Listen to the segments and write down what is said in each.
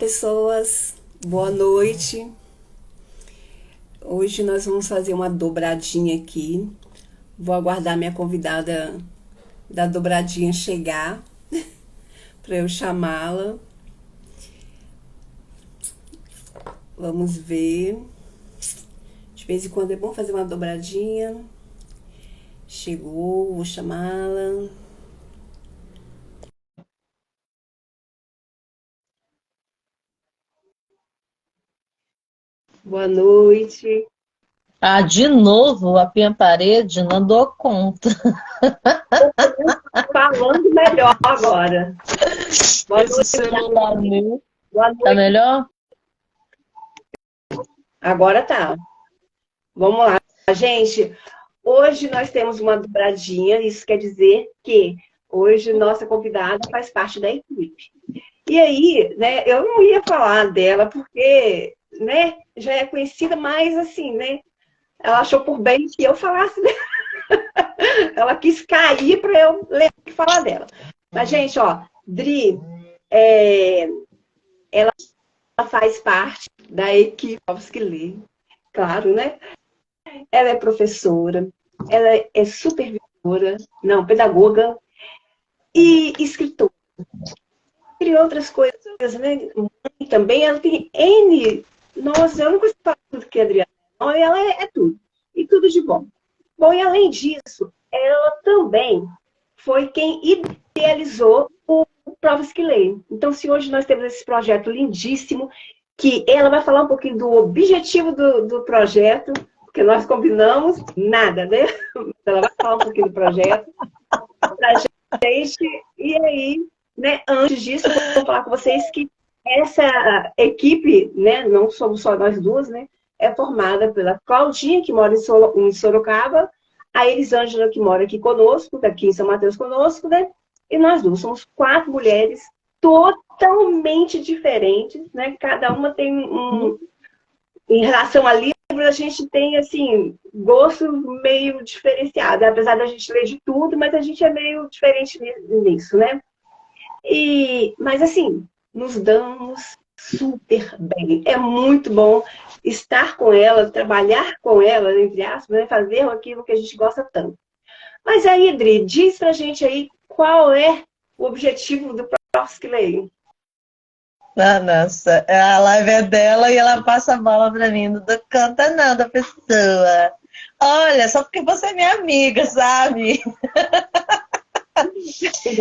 Pessoas, boa noite. Hoje nós vamos fazer uma dobradinha aqui. Vou aguardar minha convidada da dobradinha chegar para eu chamá-la. Vamos ver. De vez em quando é bom fazer uma dobradinha. Chegou, vou chamá-la. Boa noite. Ah, de novo, a minha parede não dou conta. Falando melhor agora. Boa Esse noite. celular meu. Boa Tá noite. melhor? Agora tá. Vamos lá, gente. Hoje nós temos uma dobradinha, isso quer dizer que hoje nossa convidada faz parte da equipe. E aí, né, eu não ia falar dela porque, né, já é conhecida, mas assim, né, ela achou por bem que eu falasse dela. Ela quis cair para eu ler e falar dela. Mas, gente, ó, Dri, ela faz parte da equipe que lê, claro, né? Ela é professora, ela é supervisora, não, pedagoga e escritora, entre outras coisas, né? E também ela tem N. Nossa, eu não consigo falar tudo que a Adriana é, não, ela é tudo. E tudo de bom. Bom, e além disso, ela também foi quem idealizou o Provas que Leem. Então, se hoje nós temos esse projeto lindíssimo, que ela vai falar um pouquinho do objetivo do projeto, porque nós combinamos nada, né? Ela vai falar um pouquinho do projeto pra gente. E aí, né, antes disso, eu vou falar com vocês que essa equipe, né, não somos só nós duas, né, é formada pela Claudinha, que mora em Sorocaba, a Elisângela, que mora aqui conosco, daqui em São Mateus conosco, né, e nós duas. Somos 4 mulheres totalmente diferentes, né, cada uma tem em relação a livros, a gente tem, assim, gosto meio diferenciado. Apesar da gente ler de tudo, mas a gente é meio diferente nisso, né? Mas, assim, nos damos super bem. É muito bom estar com ela, trabalhar com ela, entre aspas, né? Fazer aquilo que a gente gosta tanto. Mas aí, Adri, diz pra gente aí qual é o objetivo do Profs Leio. Ah, nossa, a live é dela e ela passa a bola pra mim. Não dou conta não da pessoa. Olha, só porque você é minha amiga, sabe?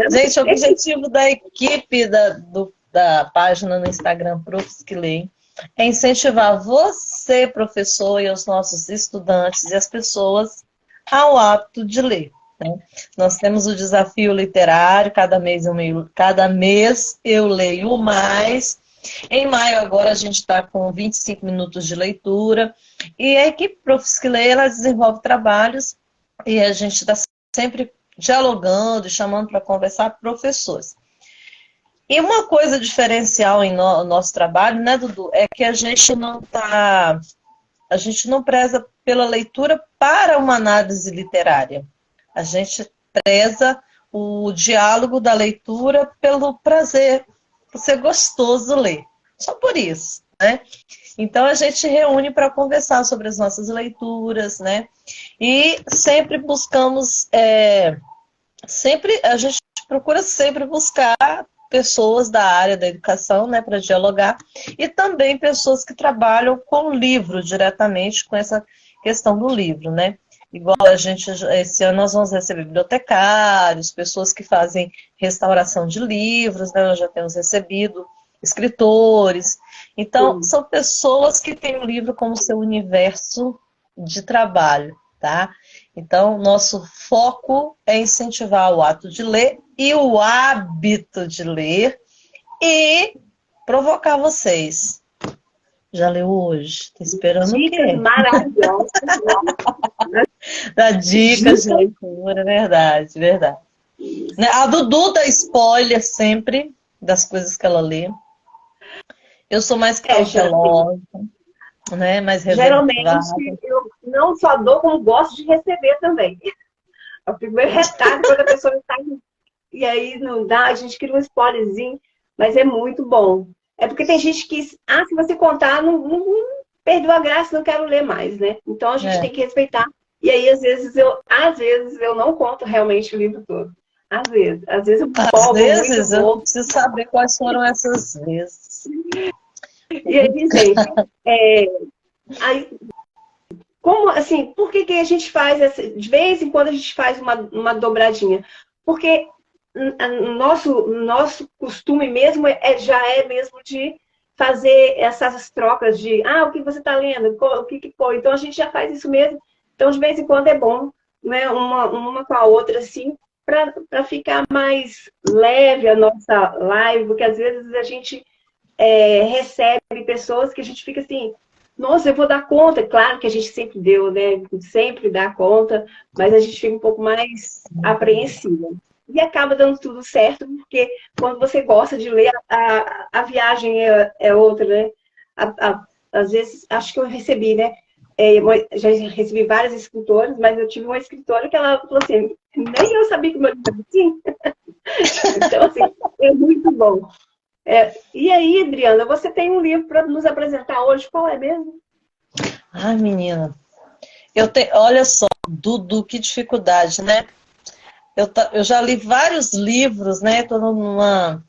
Gente, o objetivo da equipe da página no Instagram Profs que Leem é incentivar você, professor, e os nossos estudantes e as pessoas ao hábito de ler. Né? Nós temos o desafio literário, cada mês eu leio mais. Em maio agora a gente está com 25 minutos de leitura e a equipe Profs que Leem, ela desenvolve trabalhos e a gente está sempre dialogando e chamando para conversar professores. E uma coisa diferencial em nosso trabalho, né, Dudu, é que a gente não preza pela leitura para uma análise literária. A gente preza o diálogo da leitura pelo prazer, por ser gostoso ler. Só por isso, né? Então a gente reúne para conversar sobre as nossas leituras, né? E sempre buscamos, a gente procura sempre buscar pessoas da área da educação, né, para dialogar, e também pessoas que trabalham com o livro diretamente, com essa questão do livro, né? Igual esse ano nós vamos receber bibliotecários, pessoas que fazem restauração de livros, né? Nós já temos recebido escritores. Então, são pessoas que têm o livro como seu universo de trabalho, tá? Então, nosso foco é incentivar o ato de ler e o hábito de ler e provocar vocês. Já leu hoje? Tô esperando o Dicas quê? maravilhosas. Dá dicas de leitura, verdade, verdade. A Dudu dá spoiler sempre das coisas que ela lê. Eu sou mais cautelosa, né? Mais reservada. Geralmente, eu não só dou, como gosto de receber também. Eu fico meio retada quando a pessoa está. E aí não dá, a gente cria um spoilerzinho, mas é muito bom. É porque tem gente que, se você contar, não perdeu a graça, não quero ler mais, né? Então a gente tem que respeitar. E aí, às vezes eu não conto realmente o livro todo. Às vezes eu Às empolgo muito, vezes, eu vou. preciso saber quais foram essas vezes. E aí, gente, aí, como, assim, por que a gente faz de vez em quando a gente faz uma dobradinha? Porque nosso costume mesmo já é mesmo de fazer essas trocas de, o que você está lendo? O que foi? Então a gente já faz isso mesmo. Então, de vez em quando é bom, né, uma com a outra, assim, para ficar mais leve a nossa live, porque às vezes a gente recebe pessoas que a gente fica assim, nossa, eu vou dar conta. Claro que a gente sempre deu, né? Sempre dá conta, mas a gente fica um pouco mais apreensiva. E acaba dando tudo certo, porque quando você gosta de ler, a viagem é outra, né? Às vezes, acho que eu recebi, né? Já recebi várias escritoras, mas eu tive uma escritora que ela falou assim, nem eu sabia que o meu livro era assim. Então, assim, é muito bom. E aí, Adriana, você tem um livro para nos apresentar hoje, qual é mesmo? Ai, menina, olha só, Dudu, que dificuldade, né? Eu já li vários livros, né? Estou numa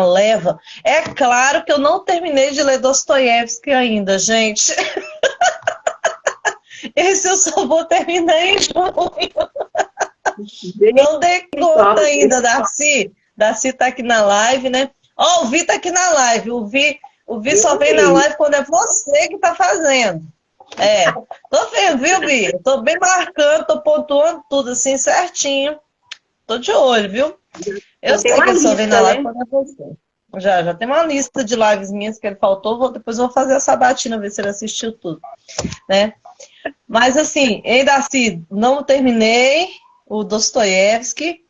leva. É claro que eu não terminei de ler Dostoiévski ainda, gente. Esse eu só vou terminar em junho. Não dei conta ainda, Darcy. Darcy tá aqui na live, né? Ó, o Vi tá aqui na live. O Vi só vem na live quando é você que tá fazendo. Tô vendo, viu, Vi? Tô bem marcando, tô pontuando tudo assim certinho. Tô de olho, viu? Eu sei que ele só vem na live, né? Quando é você. Já tem uma lista de lives minhas que ele faltou. Depois eu vou fazer a sabatina, ver se ele assistiu tudo, né? Mas assim, ainda assim, não terminei o Dostoiévski.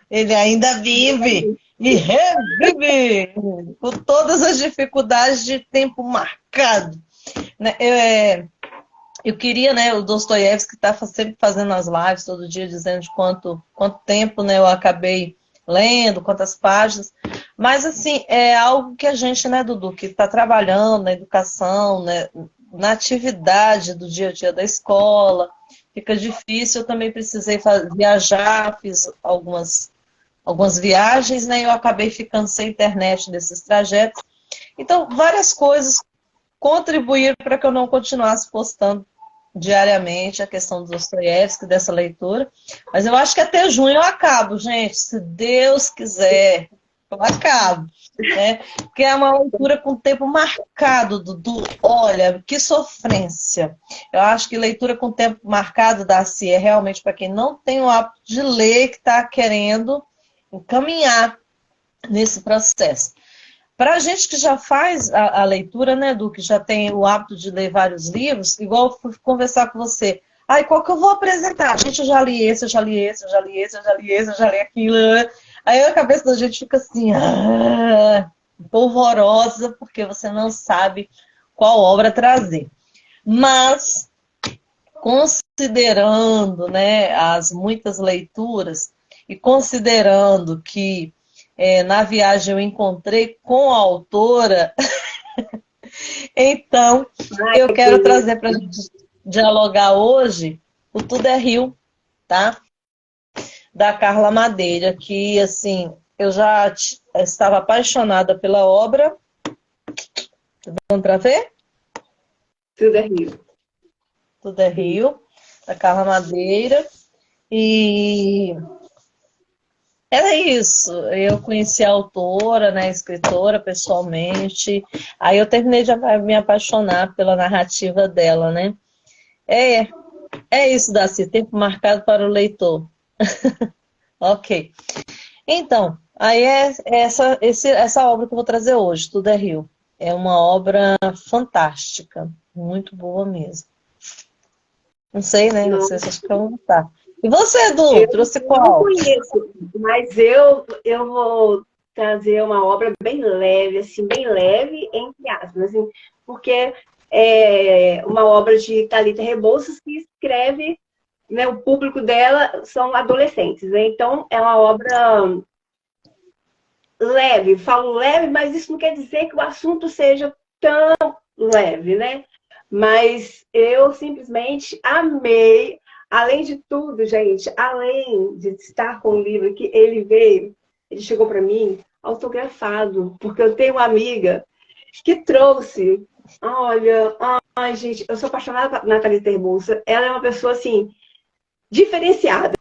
Ele ainda vive e revive com todas as dificuldades de tempo marcado, né? Eu queria, né, o Dostoiévski está sempre fazendo as lives todo dia, dizendo de quanto tempo, né, eu acabei lendo, quantas páginas. Mas, assim, é algo que a gente, né, Dudu, que está trabalhando na educação, né, na atividade do dia a dia da escola, fica difícil. Eu também precisei viajar, fiz algumas viagens, né, e eu acabei ficando sem internet nesses trajetos. Então, várias coisas contribuíram para que eu não continuasse postando diariamente a questão do Dostoiévski, dessa leitura. Mas eu acho que até junho eu acabo, gente. Se Deus quiser, eu acabo. Né? Porque é uma leitura com tempo marcado, Dudu. Olha, que sofrência. Eu acho que leitura com tempo marcado, Darcy, é realmente para quem não tem o hábito de ler, que está querendo encaminhar nesse processo. Para a gente que já faz a leitura, né, Edu, que já tem o hábito de ler vários livros, igual eu fui conversar com você. Qual que eu vou apresentar? Gente, eu já li esse, eu já li esse, eu já li esse, eu já li esse, eu já li aquilo. Aí a cabeça da gente fica assim, polvorosa, porque você não sabe qual obra trazer. Mas, considerando, né, as muitas leituras, e considerando que na viagem eu encontrei com a autora, então eu quero trazer para a gente dialogar hoje o Tudo é Rio, tá? Da Carla Madeira, que assim, eu já estava apaixonada pela obra. Tá dando para ver? Tudo é Rio. Tudo é Rio, da Carla Madeira. E era isso, eu conheci a autora, né, a escritora, pessoalmente. Aí eu terminei de me apaixonar pela narrativa dela, né? É isso, Darcy, tempo marcado para o leitor. Ok. Então, aí essa obra que eu vou trazer hoje, Tudo é Rio. É uma obra fantástica, muito boa mesmo. Não sei, né? Vocês acham que eu não tá. E você, Edu, trouxe qual? Eu não conheço, mas eu vou trazer uma obra bem leve, assim, bem leve, entre aspas, assim, porque é uma obra de Thalita Rebouças que escreve, né, o público dela são adolescentes, né? Então é uma obra leve. Falo leve, mas isso não quer dizer que o assunto seja tão leve, né? Mas eu simplesmente amei. Além de tudo, gente, além de estar com o livro que ele veio, ele chegou para mim autografado, porque eu tenho uma amiga que trouxe. Olha, ai, gente, eu sou apaixonada por Nathalie Terbolsa. Ela é uma pessoa, assim, diferenciada.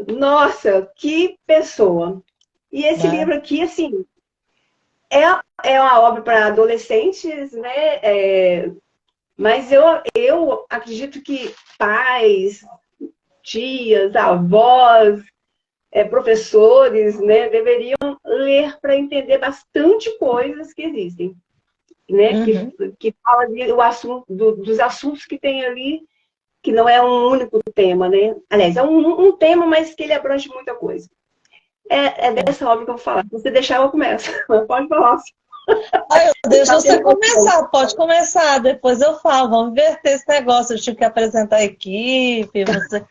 Nossa, que pessoa. E esse livro aqui, assim, é uma obra para adolescentes, né? Mas eu acredito que pais, tias, avós, professores, né, deveriam ler para entender bastante coisas que existem, né? Que fala o assunto, dos assuntos que tem ali, que não é um único tema, né? Aliás, é um tema, mas que ele abrange muita coisa. É dessa obra que eu vou falar. Se você deixar, eu começo. Pode falar. Eu deixo você começar, pode começar, depois eu falo. Vamos inverter esse negócio. Eu tive que apresentar a equipe. Você...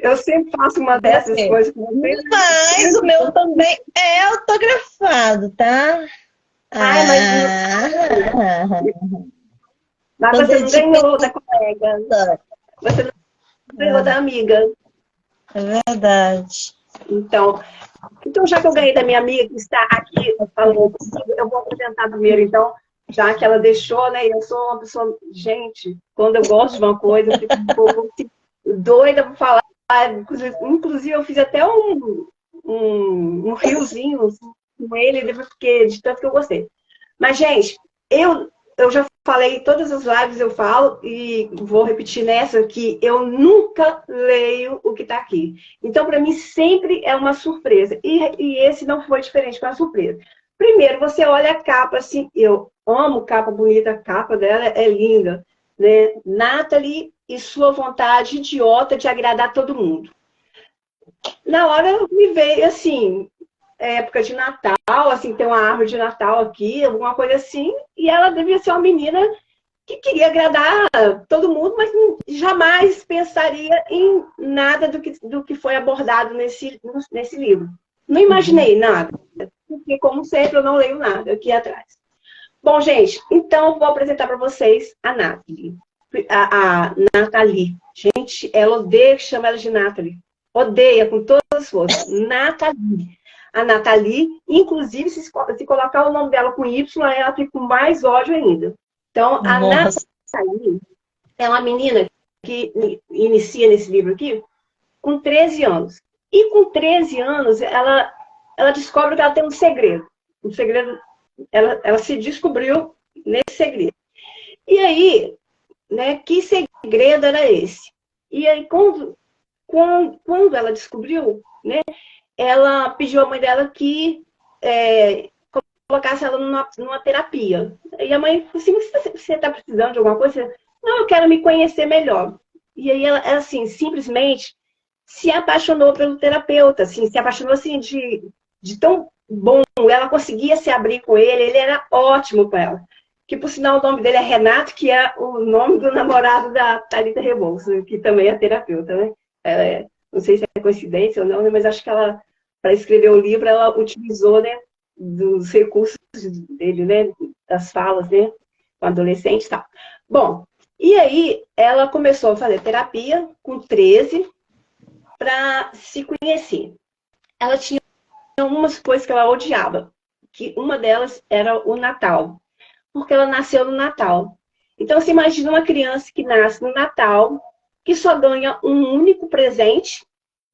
Eu sempre faço uma dessas coisas com você. Mas o meu também é autografado, tá? Mas você não ganhou da colega. Você não ganhou da amiga. É verdade. Então, já que eu ganhei da minha amiga que está aqui falando comigo, eu vou apresentar primeiro, então, já que ela deixou, né? Eu sou uma pessoa, gente, quando eu gosto de uma coisa, eu fico um pouco assim, doida para falar. Inclusive, eu fiz até um riozinho com ele, porque de tanto que eu gostei. Mas, gente, eu já falei, todas as lives eu falo, e vou repetir nessa, que eu nunca leio o que está aqui. Então, para mim, sempre é uma surpresa. E esse não foi diferente, foi uma surpresa. Primeiro, você olha a capa, assim, eu amo capa bonita, a capa dela é linda, né? Nathalie e sua vontade idiota de agradar todo mundo. Na hora me veio, assim, época de Natal, assim, tem uma árvore de Natal aqui, alguma coisa assim, e ela devia ser uma menina que queria agradar todo mundo, mas jamais pensaria em nada do que foi abordado nesse livro. Não imaginei nada, porque, como sempre, eu não leio nada aqui atrás. Bom, gente, então vou apresentar para vocês a Nathalie. A Nathalie. Gente, ela odeia que chama ela de Nathalie. Odeia com todas as forças. Nathalie. A Nathalie, inclusive, se colocar o nome dela com Y, ela fica com mais ódio ainda. Então, a Nathalie é uma menina que inicia nesse livro aqui com 13 anos. E com 13 anos, ela descobre que ela tem um segredo. Um segredo, ela se descobriu nesse segredo. E aí, né, que segredo era esse? E aí, quando ela descobriu, né, ela pediu à mãe dela que colocasse ela numa terapia. E a mãe falou assim, você está precisando de alguma coisa? Não, eu quero me conhecer melhor. E aí ela assim, simplesmente se apaixonou pelo terapeuta, assim, se apaixonou assim, de tão bom. Ela conseguia se abrir com ele era ótimo com ela. Que, por sinal, o nome dele é Renato, que é o nome do namorado da Thalita Rebouças, que também é terapeuta, né? Não sei se é coincidência ou não, né? Mas acho que ela, para escrever o livro, ela utilizou, né, dos recursos dele, né, das falas, né, com adolescente e tal. Bom, e aí ela começou a fazer terapia com 13 para se conhecer. Ela tinha algumas coisas que ela odiava, que uma delas era o Natal, porque ela nasceu no Natal. Então, você imagina uma criança que nasce no Natal, que só ganha um único presente,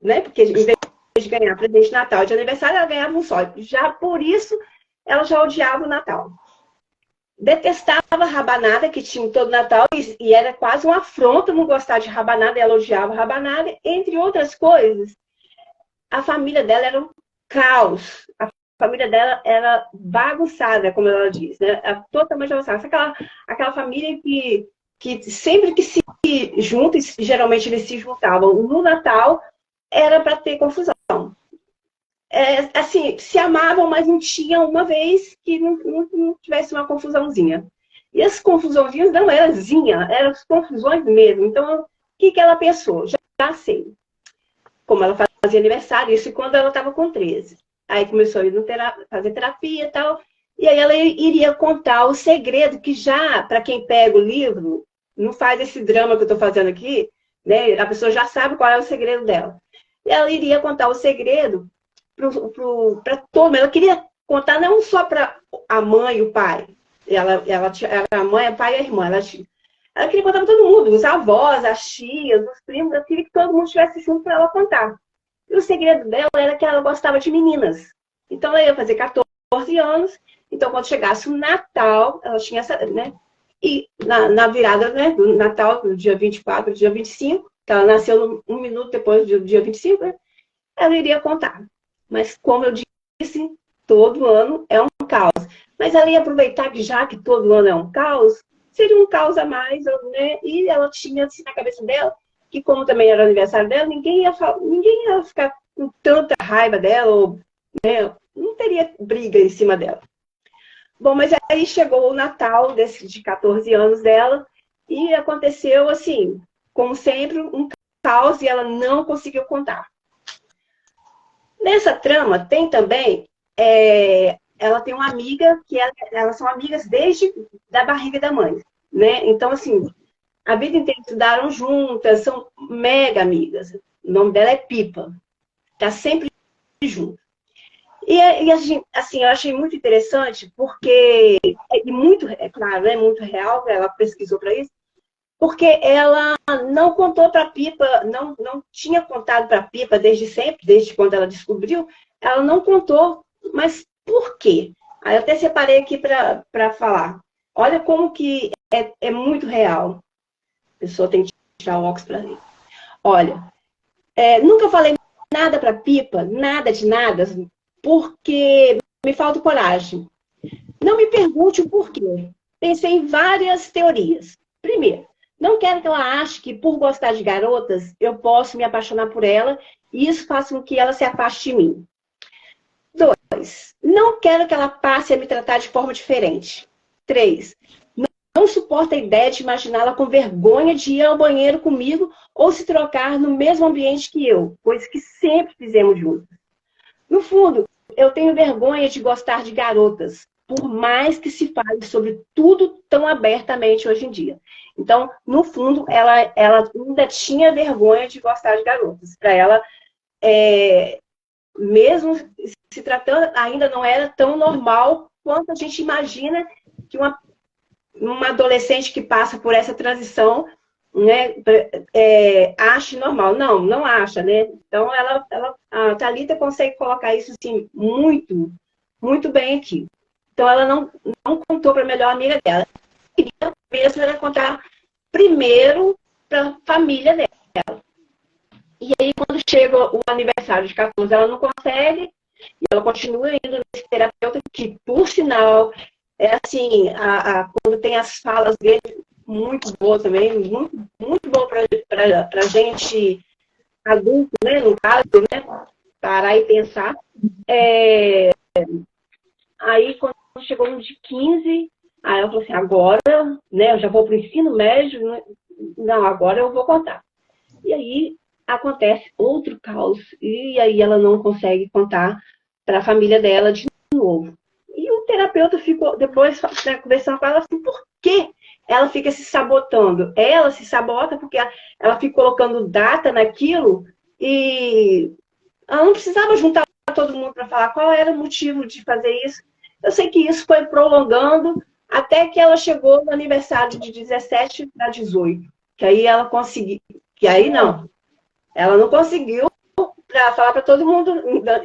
né? Porque em vez de ganhar presente de Natal de aniversário, ela ganhava um só. Já por isso, ela já odiava o Natal. Detestava rabanada, que tinha todo Natal, e era quase uma afronta não gostar de rabanada, ela odiava rabanada, entre outras coisas. A família dela era um caos. A família dela era bagunçada, como ela diz, né? Totalmente bagunçada. Aquela família que sempre que se junta, e geralmente eles se juntavam no Natal, era para ter confusão. Assim, se amavam, mas não tinha uma vez que não tivesse uma confusãozinha. E as confusãozinhas não eram eram confusões mesmo. Então, o que ela pensou? Já sei. Como ela fazia aniversário, isso quando ela estava com 13. aí começou a ir fazer terapia e tal, e aí ela iria contar o segredo, que já, para quem pega o livro, não faz esse drama que eu estou fazendo aqui, né? A pessoa já sabe qual é o segredo dela. E ela iria contar o segredo para todo mundo. Ela queria contar não só para a mãe e o pai. Ela tinha a mãe, o pai e a irmã. Ela queria contar para todo mundo, os avós, as tias, os primos. Ela queria que todo mundo estivesse junto para ela contar. E o segredo dela era que ela gostava de meninas. Então, ela ia fazer 14 anos. Então, quando chegasse o Natal, ela tinha essa, né? E na virada, né, do Natal, do dia 24, do dia 25, que ela nasceu um minuto depois do dia 25, né, ela iria contar. Mas, como eu disse, todo ano é um caos. Mas ela ia aproveitar que já que todo ano é um caos, seria um caos a mais, né? E ela tinha assim na cabeça dela, que como também era o aniversário dela, ninguém ia ficar com tanta raiva dela, ou, né, não teria briga em cima dela. Bom, mas aí chegou o Natal de 14 anos dela e aconteceu assim, como sempre, um caos e ela não conseguiu contar. Nessa trama tem também, ela tem uma amiga que elas são amigas desde da barriga da mãe, né? Então, assim, a vida inteira estudaram juntas, são mega amigas. O nome dela é Pipa. Tá sempre junto. E assim, eu achei muito interessante, porque, claro, é muito real, ela pesquisou para isso, porque ela não contou para a Pipa, não tinha contado para a Pipa desde sempre, desde quando ela descobriu, ela não contou, mas por quê? Aí eu até separei aqui para falar. Olha como que é muito real. A pessoa tem que tirar o óculos para ler. Olha, nunca falei nada para a Pipa, nada de nada, porque me falta coragem. Não me pergunte o porquê. Pensei em várias teorias. Primeiro, não quero que ela ache que por gostar de garotas, eu posso me apaixonar por ela e isso faça com que ela se afaste de mim. 2, não quero que ela passe a me tratar de forma diferente. 3, não suporto a ideia de imaginá-la com vergonha de ir ao banheiro comigo ou se trocar no mesmo ambiente que eu, coisa que sempre fizemos juntos. No fundo, eu tenho vergonha de gostar de garotas, por mais que se fale sobre tudo tão abertamente hoje em dia. Então, no fundo, ela ainda tinha vergonha de gostar de garotas. Para ela, mesmo se tratando, ainda não era tão normal quanto a gente imagina que uma adolescente que passa por essa transição, né, ache normal. Não acha, né? Então, a Thalita consegue colocar isso assim, muito, muito bem aqui. Então, ela não contou para a melhor amiga dela. Queria mesmo era contar primeiro para a família dela. E aí, quando chega o aniversário de 14, ela não consegue, e ela continua indo nesse terapeuta, que, por sinal, é assim, quando tem as falas dele, muito boa também, muito, muito boa para a gente adulto, né, no caso, né, parar e pensar. Aí, quando chegou no de 15, aí ela falou assim, agora, né, eu já vou para o ensino médio, né? Não, agora eu vou contar. E aí acontece outro caos, e aí ela não consegue contar para a família dela de novo. E o terapeuta ficou, depois, né, conversando com ela, assim, por que ela fica se sabotando? Ela se sabota porque ela fica colocando data naquilo e ela não precisava juntar todo mundo para falar qual era o motivo de fazer isso. Eu sei que isso foi prolongando até que ela chegou no aniversário de 17 para 18. Que aí ela conseguiu. Que aí não. Ela não conseguiu para falar para todo mundo.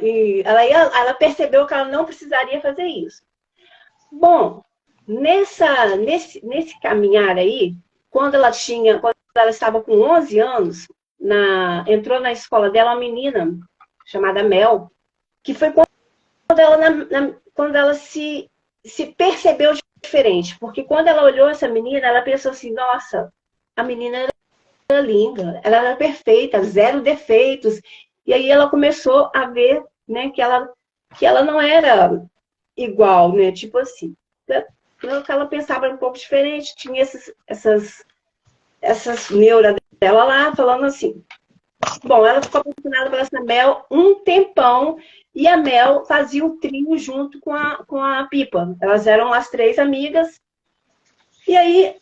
E ela percebeu que ela não precisaria fazer isso. Bom, nesse caminhar aí, quando ela estava com 11 anos, entrou na escola dela uma menina chamada Mel, que foi quando ela se percebeu diferente. Porque quando ela olhou essa menina, ela pensou assim, nossa, a menina era linda, ela era perfeita, zero defeitos. E aí ela começou a ver, né, que ela não era igual, né? Tipo assim, que ela pensava um pouco diferente, tinha essas neuras dela lá, falando assim. Bom, ela ficou apaixonada pela essa Mel um tempão, e a Mel fazia o trio junto com a Pipa. Elas eram as três amigas, e aí,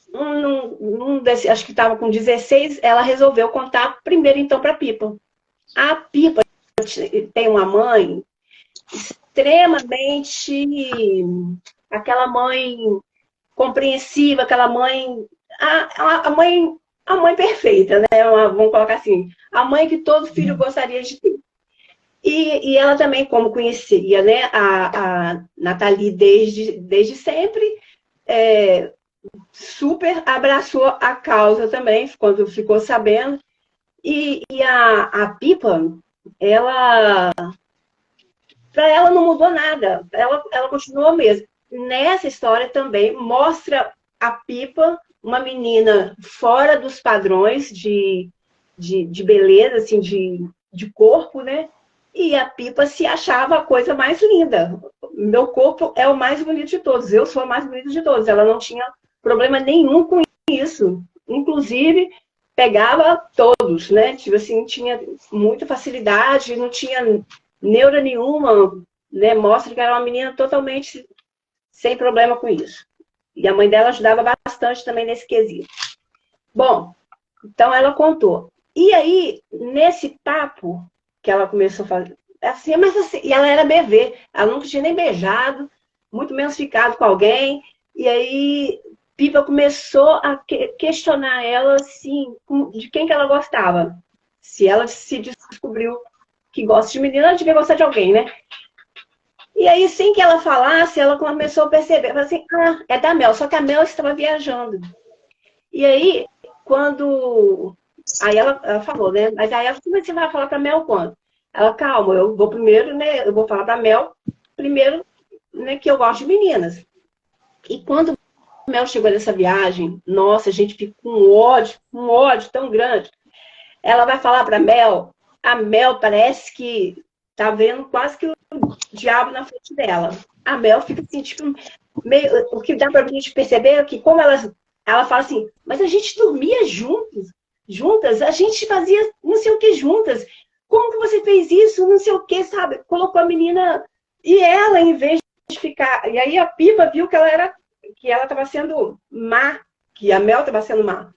acho que estava com 16, ela resolveu contar primeiro então para a Pipa. A Pipa tem uma mãe extremamente, aquela mãe compreensiva, aquela mãe, a mãe perfeita, né? Vamos colocar assim, a mãe que todo filho gostaria de ter. E ela também, como conhecia, né, a Nathalie desde sempre, super abraçou a causa também, quando ficou sabendo. E a Pipa, ela, para ela não mudou nada, ela continuou mesmo. Nessa história também mostra a Pipa, uma menina fora dos padrões de beleza, assim, de corpo, né? E a Pipa se achava a coisa mais linda. Meu corpo é o mais bonito de todos, eu sou a mais bonita de todos. Ela não tinha problema nenhum com isso. Inclusive, pegava todos, né? Tipo assim, tinha muita facilidade, não tinha neura nenhuma, né? Mostra que era uma menina totalmente sem problema com isso. E a mãe dela ajudava bastante também nesse quesito. Bom, então ela contou. E aí, nesse papo que ela começou a fazer, assim, mas assim, e ela era bebê, ela nunca tinha nem beijado, muito menos ficado com alguém. E aí, Pipa começou a questionar ela, assim, de quem que ela gostava. Se ela se descobriu que gosta de menina, ela devia gostar de alguém, né? E aí, sem que ela falasse, ela começou a perceber, falou assim, é da Mel, só que a Mel estava viajando. E aí, quando... Aí ela falou, né? Mas aí ela, como você vai falar pra Mel quando? Ela, calma, eu vou primeiro, né? Eu vou falar pra Mel, primeiro, né, que eu gosto de meninas. E quando a Mel chegou nessa viagem, nossa, a gente ficou com um ódio tão grande. Ela vai falar pra Mel, a Mel parece que tá vendo quase que o diabo na frente dela. A Mel fica assim, tipo, meio, o que dá pra gente perceber é que como ela fala assim, mas a gente dormia juntas, a gente fazia não sei o que juntas. Como que você fez isso? Não sei o que, sabe? Colocou a menina e ela, em vez de ficar. E aí a Pipa viu que ela estava sendo má, que a Mel estava sendo má.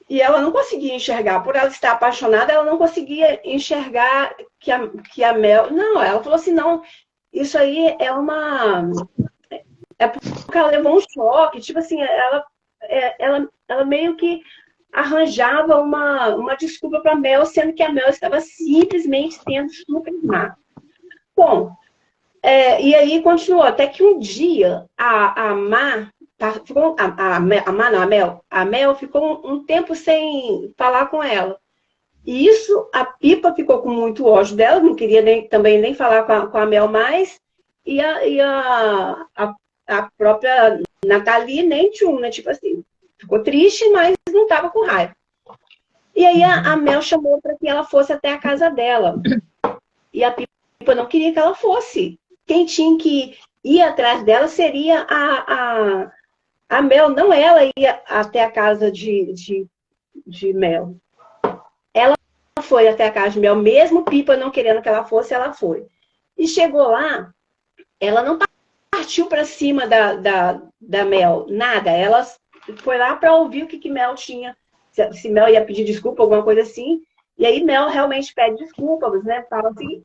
E ela não conseguia enxergar, por ela estar apaixonada, ela não conseguia enxergar que a Mel. Não, ela falou assim: não, isso aí é uma. É porque ela levou um choque, tipo assim, ela meio que arranjava uma desculpa para a Mel, sendo que a Mel estava simplesmente sendo super má. Bom, e aí continuou, até que um dia a Má, a Mel ficou um tempo sem falar com ela. E isso, a Pipa ficou com muito ódio dela, não queria também nem falar com a Mel mais, e a própria Nathalie nem tchum, né? Tipo assim, ficou triste, mas não estava com raiva. E aí a Mel chamou para que ela fosse até a casa dela. E a Pipa não queria que ela fosse. Quem tinha que ir atrás dela seria a Mel, não ela ia até a casa de Mel. Ela foi até a casa de Mel, mesmo Pipa não querendo que ela fosse, ela foi. E chegou lá, ela não partiu para cima da Mel, nada. Ela foi lá para ouvir o que Mel tinha, se Mel ia pedir desculpa, alguma coisa assim. E aí Mel realmente pede desculpas, né? Fala assim,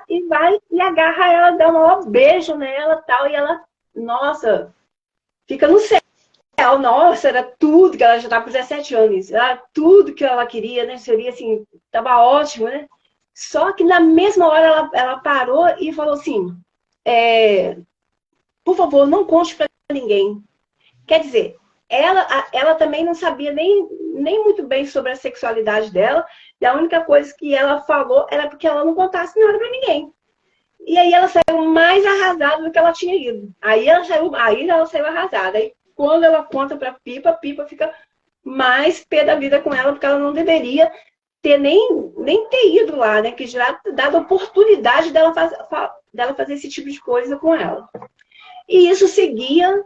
e vai e agarra ela, dá um maior beijo nela tal, e ela, nossa, fica no céu. Nossa, era tudo que ela já estava com 17 anos, era tudo que ela queria, né? Seria assim, tava ótimo, né? Só que na mesma hora ela parou e falou assim: por favor, não conte para ninguém. Quer dizer, ela também não sabia nem muito bem sobre a sexualidade dela, e a única coisa que ela falou era porque ela não contasse nada para ninguém. E aí ela saiu mais arrasada do que ela tinha ido. Aí ela saiu arrasada. Aí quando ela conta para Pipa, Pipa fica mais pé da vida com ela, porque ela não deveria ter nem ter ido lá, né? Que já dado a oportunidade dela fazer esse tipo de coisa com ela. E isso seguia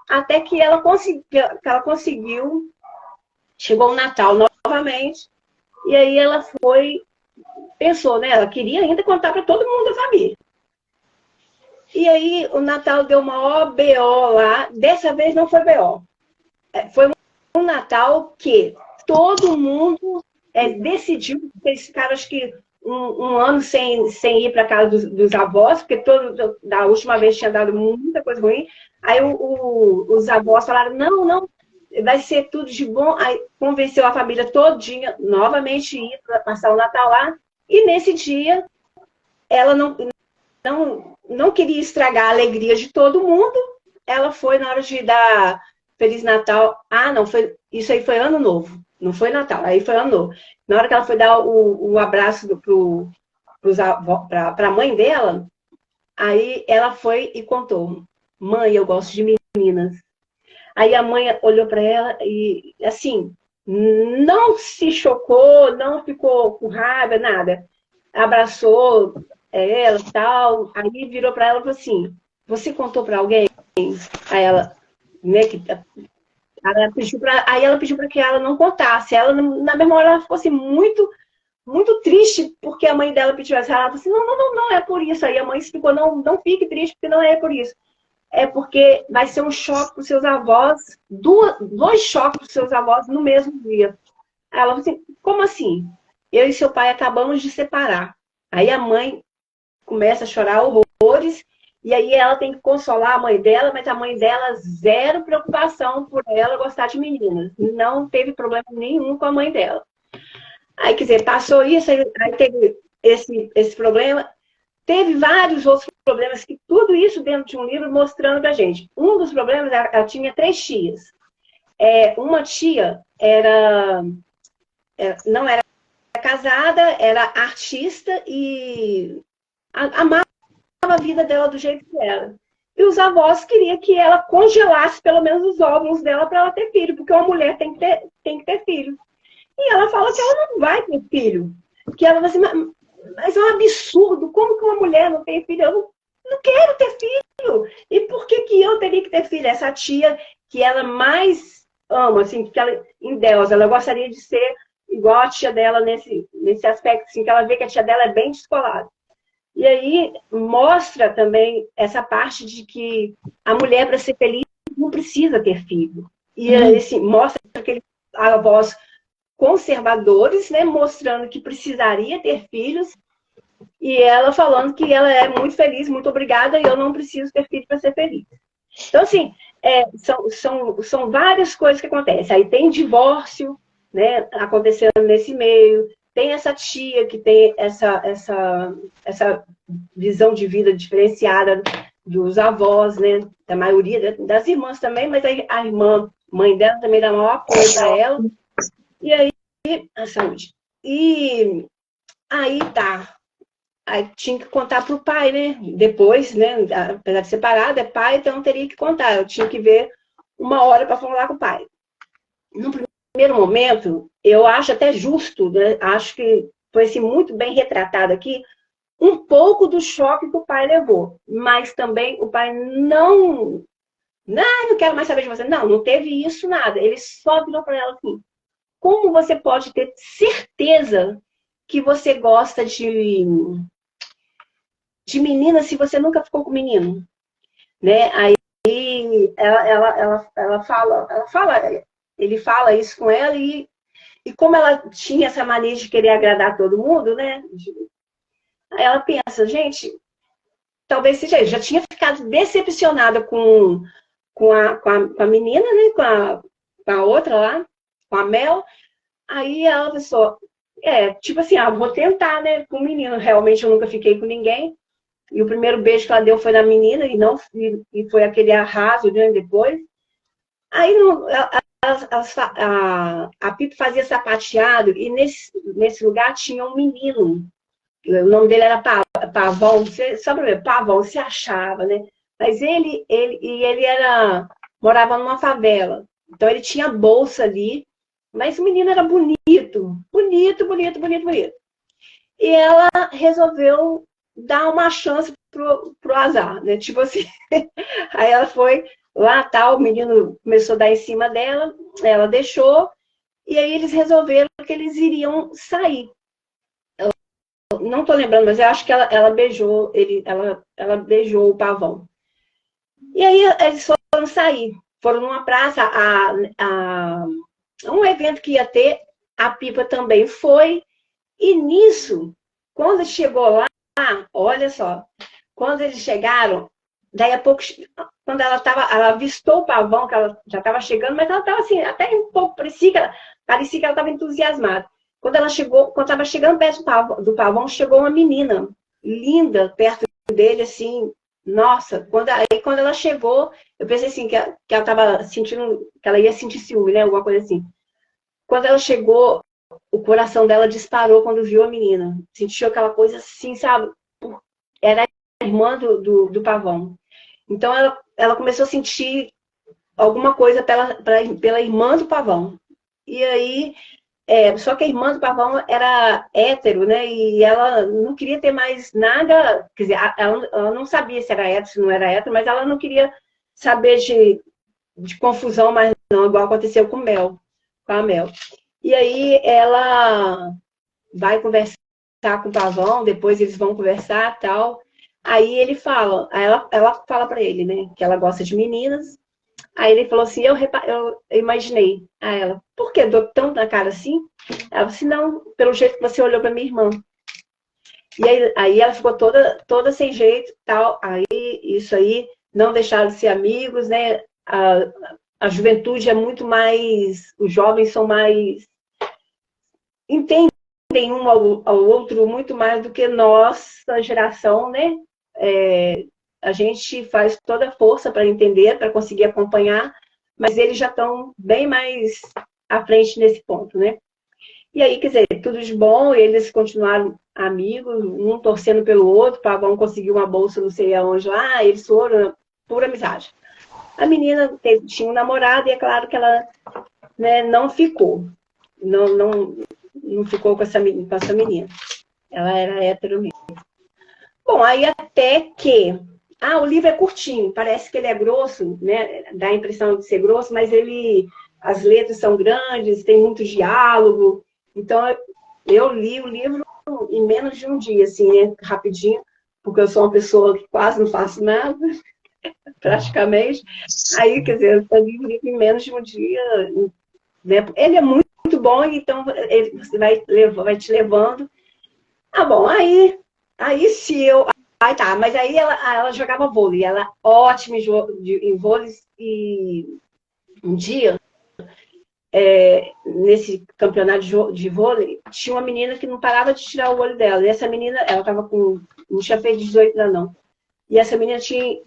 até que ela conseguiu. Chegou o Natal novamente. E aí ela pensou, né? Ela queria ainda contar para todo mundo da família. E aí o Natal deu uma BO lá. Dessa vez não foi BO. Foi um Natal que todo mundo decidiu. Eles ficaram, acho que, um ano sem ir para casa dos avós, porque da última vez tinha dado muita coisa ruim. Aí os avós falaram, não, não, vai ser tudo de bom. Aí convenceu a família todinha novamente ir para passar o Natal lá. E nesse dia, ela não queria estragar a alegria de todo mundo. Ela foi na hora de dar Feliz Natal. Ah, não, isso aí foi Ano Novo. Não foi Natal, aí foi Ano Novo. Na hora que ela foi dar o abraço para a mãe dela, aí ela foi e contou: mãe, eu gosto de meninas. Aí a mãe olhou para ela e, assim, não se chocou, não ficou com raiva, nada. Abraçou ela e tal. Aí virou para ela e falou assim: você contou para alguém? Aí ela, né, aí ela pediu para que ela não contasse. Ela, na mesma hora, ela ficou assim, muito, muito triste, porque a mãe dela pediu essa. Ela falou assim: não, não, não, não é por isso. Aí a mãe explicou: não, não fique triste, porque não é por isso. É porque vai ser um choque para os seus avós, dois choques para os seus avós no mesmo dia. Aí ela falou assim: como assim? Eu e seu pai acabamos de separar. Aí a mãe começa a chorar horrores, e aí ela tem que consolar a mãe dela, mas a mãe dela, zero preocupação por ela gostar de meninas. Não teve problema nenhum com a mãe dela. Aí, quer dizer, passou isso, aí teve esse problema. Teve vários outros problemas, que tudo isso dentro de um livro mostrando pra gente. Um dos problemas, ela tinha 3 tias. Uma tia não era casada, era artista e amava a vida dela do jeito que era. E os avós queriam que ela congelasse pelo menos os óvulos dela para ela ter filho, porque uma mulher tem que ter filho. E ela fala que ela não vai ter filho. Que ela vai assim, mas é um absurdo, como que uma mulher não tem filho? Eu não quero ter filho. E por que eu teria que ter filho? Essa tia que ela mais ama, assim, que ela endeusa, ela gostaria de ser igual a tia dela nesse aspecto, assim, que ela vê que a tia dela é bem descolada. E aí mostra também essa parte de que a mulher, para ser feliz, não precisa ter filho. E assim, mostra aqueles avós conservadores, né, mostrando que precisaria ter filhos, e ela falando que ela é muito feliz, muito obrigada, e eu não preciso ter filho para ser feliz. Então, assim, são várias coisas que acontecem. Aí tem divórcio, né, acontecendo nesse meio, tem essa tia que tem essa visão de vida diferenciada dos avós, né, da maioria das irmãs também, mas a irmã, mãe dela, também dá maior apoio para ela. E aí, a saúde. E aí tá. Aí tinha que contar pro pai, né? Depois, né? Apesar de separado, é pai, então teria que contar. Eu tinha que ver uma hora para falar com o pai. No primeiro momento, eu acho até justo, né? Acho que foi assim, muito bem retratado aqui, um pouco do choque que o pai levou. Mas também o pai não quero mais saber de você. Não teve isso, nada. Ele só virou para ela assim: como você pode ter certeza que você gosta de menina se você nunca ficou com menino? Né? Aí ele fala isso com ela, e como ela tinha essa mania de querer agradar todo mundo, né? Aí ela pensa, gente, talvez seja, já tinha ficado decepcionada com a menina, né? Com a outra lá, com a Mel. Aí ela pensou, tipo assim, vou tentar, né? Com o menino. Realmente eu nunca fiquei com ninguém. E o primeiro beijo que ela deu foi na menina, e foi aquele arraso, né, depois. Aí a Pipo fazia sapateado, e nesse lugar tinha um menino. O nome dele era Pavão, só para ver, Pavão, se achava, né? Mas ele morava numa favela. Então ele tinha bolsa ali, mas o menino era bonito, bonito, bonito, bonito, bonito. E ela resolveu dar uma chance pro azar, né? Tipo assim, aí ela foi lá, tal, o menino começou a dar em cima dela, ela deixou, E aí eles resolveram que eles iriam sair. Não estou lembrando, mas eu acho que ela beijou ela beijou o pavão. E aí eles foram sair, foram numa praça, um evento que ia ter, a Pipa também foi, e nisso, quando chegou lá, olha só, quando eles chegaram, daí a pouco, quando ela avistou o pavão, que ela já estava chegando, mas ela estava assim, até um pouco, parecia que ela estava entusiasmada. Quando ela chegou, quando estava chegando perto do pavão, chegou uma menina linda perto dele, assim, nossa, quando ela chegou, eu pensei assim, que ela estava sentindo, que ela ia sentir ciúme, né, alguma coisa assim. Quando ela chegou, o coração dela disparou quando viu a menina. Sentiu aquela coisa assim, sabe? Era a irmã do pavão. Então ela começou a sentir alguma coisa pela irmã do pavão. E aí, só que a irmã do pavão era hétero, né? E ela não queria ter mais nada, quer dizer, ela não sabia se era hétero, se não era hétero, mas ela não queria saber de confusão mais não, igual aconteceu com a Mel. E aí ela vai conversar com o pavão, depois eles vão conversar tal. Aí ele fala, ela fala para ele, né, que ela gosta de meninas. Aí ele falou assim, eu imaginei a ela, por que dou tão na cara assim? Ela falou assim, não, pelo jeito que você olhou para minha irmã. E aí ela ficou toda sem jeito, tal. Aí isso aí, não deixaram de ser amigos, né? A juventude é muito mais, os jovens são mais, entendem um ao outro muito mais do que nossa geração, né? A gente faz toda a força para entender, para conseguir acompanhar, mas eles já estão bem mais à frente nesse ponto, né? E aí, quer dizer, tudo de bom, eles continuaram amigos, um torcendo pelo outro, o Pavão conseguiu uma bolsa não sei aonde lá, eles foram pura amizade. A menina tinha um namorado e é claro que ela, né, não ficou. Não ficou com essa menina. Ela era hétero mesmo. Bom, aí até que... o livro é curtinho, parece que ele é grosso, né? Dá a impressão de ser grosso, mas as letras são grandes, tem muito diálogo. Então, eu li o livro em menos de um dia, assim, né? Rapidinho, porque eu sou uma pessoa que quase não faço nada, praticamente. Aí, quer dizer, eu li o livro em menos de um dia, né? Ele é muito bom, então você vai te levando. Bom, aí se eu... tá, mas aí ela jogava vôlei, ela é ótima em vôlei, e um dia, nesse campeonato de vôlei, tinha uma menina que não parava de tirar o olho dela, e essa menina, ela estava com, não tinha feito 18 ainda não, e essa menina tinha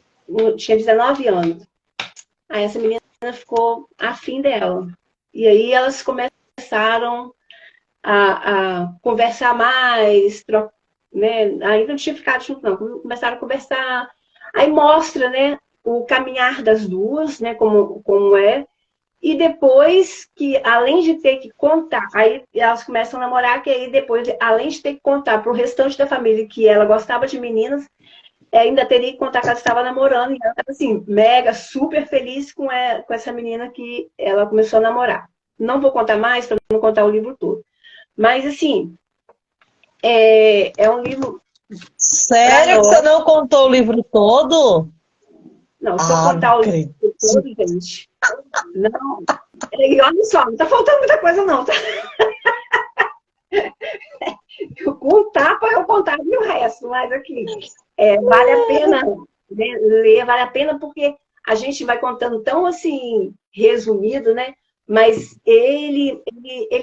19 anos, aí essa menina ficou afim dela, e aí elas começaram a conversar mais, né? Ainda não tinha ficado junto, não. Começaram a conversar. Aí mostra, né, o caminhar das duas, né, como é. E depois que, além de ter que contar, aí elas começam a namorar, que aí depois, além de ter que contar para o restante da família que ela gostava de meninas, ainda teria que contar que ela estava namorando. E ela estava assim, mega, super feliz com essa menina que ela começou a namorar. Não vou contar mais, para não contar o livro todo. Mas, assim, é um livro... Sério que você não contou o livro todo? Não, se eu contar o livro todo, gente... Não. E olha só, não tá faltando muita coisa, não, tá? Eu contar para eu contar o resto, mas aqui, vale a pena, né, ler, vale a pena porque a gente vai contando tão, assim, resumido, né? Mas ele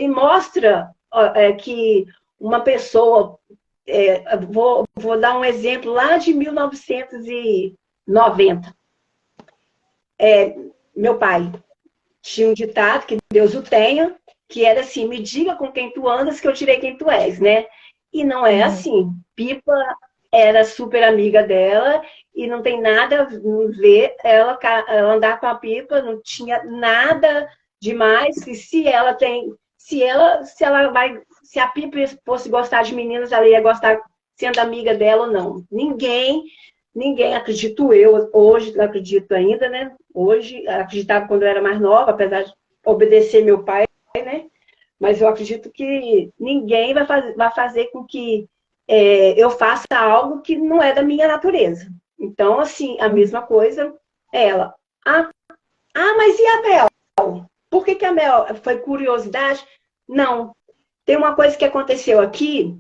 mostra que uma pessoa... vou dar um exemplo lá de 1990. Meu pai tinha um ditado, que Deus o tenha, que era assim, me diga com quem tu andas que eu direi quem tu és, né? E não é assim. Pipa era super amiga dela e não tem nada a ver ela andar com a Pipa, não tinha nada demais, que se ela tem... Se a Pipa fosse gostar de meninas, ela ia gostar sendo amiga dela ou não. Ninguém, acredito eu, hoje não acredito ainda, né? Hoje, acreditava quando eu era mais nova, apesar de obedecer meu pai, né? mas eu acredito que ninguém vai fazer com que eu faça algo que não é da minha natureza. Então, assim, a mesma coisa, ela. Ah, mas e a Mel? Por que a Mel foi curiosidade? Não. Tem uma coisa que aconteceu aqui,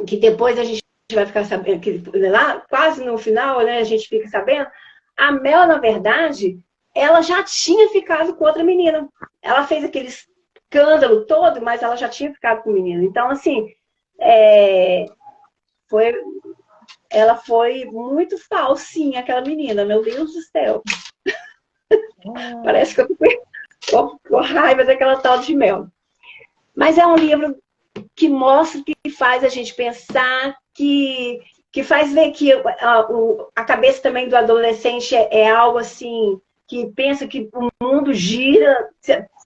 que depois a gente vai ficar sabendo, que lá quase no final, né, a gente fica sabendo. A Mel, na verdade, ela já tinha ficado com outra menina. Ela fez aquele escândalo todo, mas ela já tinha ficado com o menino. Então, assim, foi, ela foi muito falsinha, aquela menina, meu Deus do céu. Parece que eu tô com raiva daquela tal de Mel. Mas é um livro que mostra, que faz a gente pensar, que faz ver que a cabeça também do adolescente é algo assim, que pensa que o mundo gira.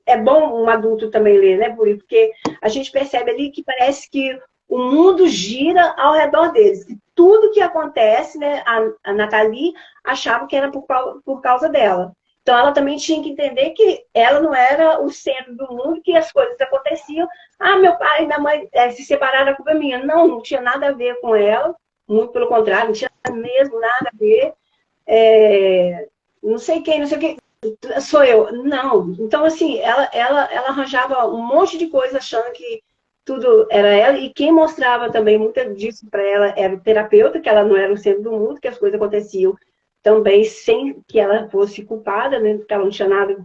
É bom um adulto também ler, né, porque a gente percebe ali que parece que o mundo gira ao redor deles. Que tudo que acontece, né, a Nathalie achava que era por causa dela. Então, ela também tinha que entender que ela não era o centro do mundo, que as coisas aconteciam. Ah, meu pai e minha mãe se separaram, a culpa é minha. Não, não tinha nada a ver com ela. Muito pelo contrário, não tinha mesmo nada a ver. Não sei quem, não sei o que. Sou eu. Não. Então, assim, ela arranjava um monte de coisa achando que tudo era ela. E quem mostrava também muito disso para ela era o terapeuta, que ela não era o centro do mundo, que as coisas aconteciam também sem que ela fosse culpada, né? Porque ela não tinha nada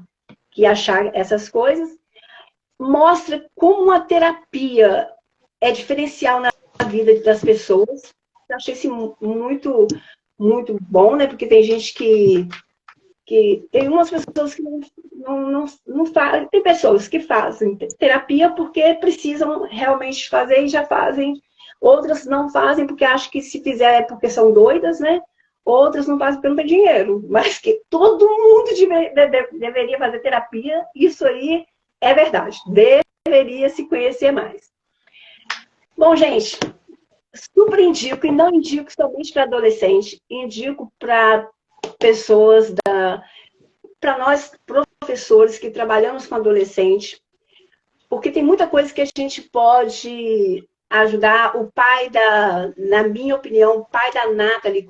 que achar essas coisas. Mostra como a terapia é diferencial na vida das pessoas. Eu achei isso muito, muito bom, né? Porque tem gente que tem umas pessoas que não fazem, tem pessoas que fazem terapia porque precisam realmente fazer e já fazem. Outras não fazem porque acham que se fizer é porque são doidas, né? Outras não fazem porque não tem dinheiro. Mas que todo mundo deveria fazer terapia, isso aí é verdade. Deveria se conhecer mais. Bom, gente, super indico, e não indico somente para adolescente, indico para pessoas, para nós professores que trabalhamos com adolescente, porque tem muita coisa que a gente pode ajudar. O pai na minha opinião, o pai da Nathalie,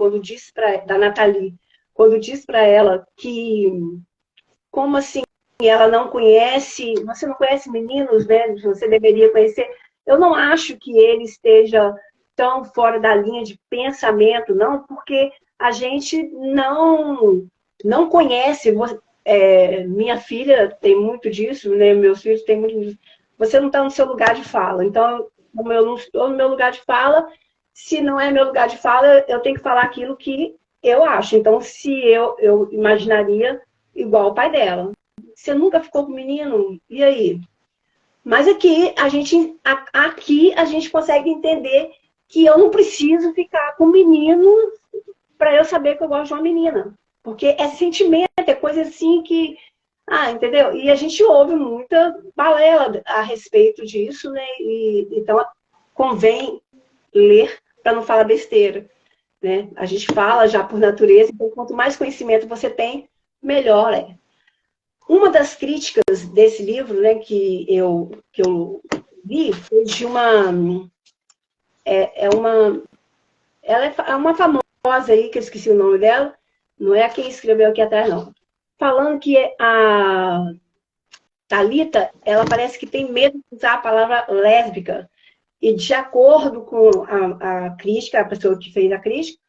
da Nathalie, quando diz para ela que, como assim, ela não conhece, você não conhece meninos, né? Você deveria conhecer. Eu não acho que ele esteja tão fora da linha de pensamento, não, porque a gente não conhece. Minha filha tem muito disso, né? Meus filhos têm muito disso. Você não está no seu lugar de fala. Então, como eu não estou no meu lugar de fala, se não é meu lugar de fala, eu tenho que falar aquilo que eu acho. Então, se eu imaginaria igual o pai dela. Você nunca ficou com menino? E aí? Mas aqui a gente consegue entender que eu não preciso ficar com menino para eu saber que eu gosto de uma menina. Porque é sentimento, é coisa assim que... entendeu? E a gente ouve muita balela a respeito disso, né? Então, convém ler para não falar besteira, né? A gente fala já por natureza, então quanto mais conhecimento você tem, melhor é. Uma das críticas desse livro, né, que eu li, foi de ela é uma famosa aí, que eu esqueci o nome dela, não é quem escreveu aqui atrás, não. Falando que a Thalita, ela parece que tem medo de usar a palavra lésbica. E de acordo com a crítica, a pessoa que fez a crítica,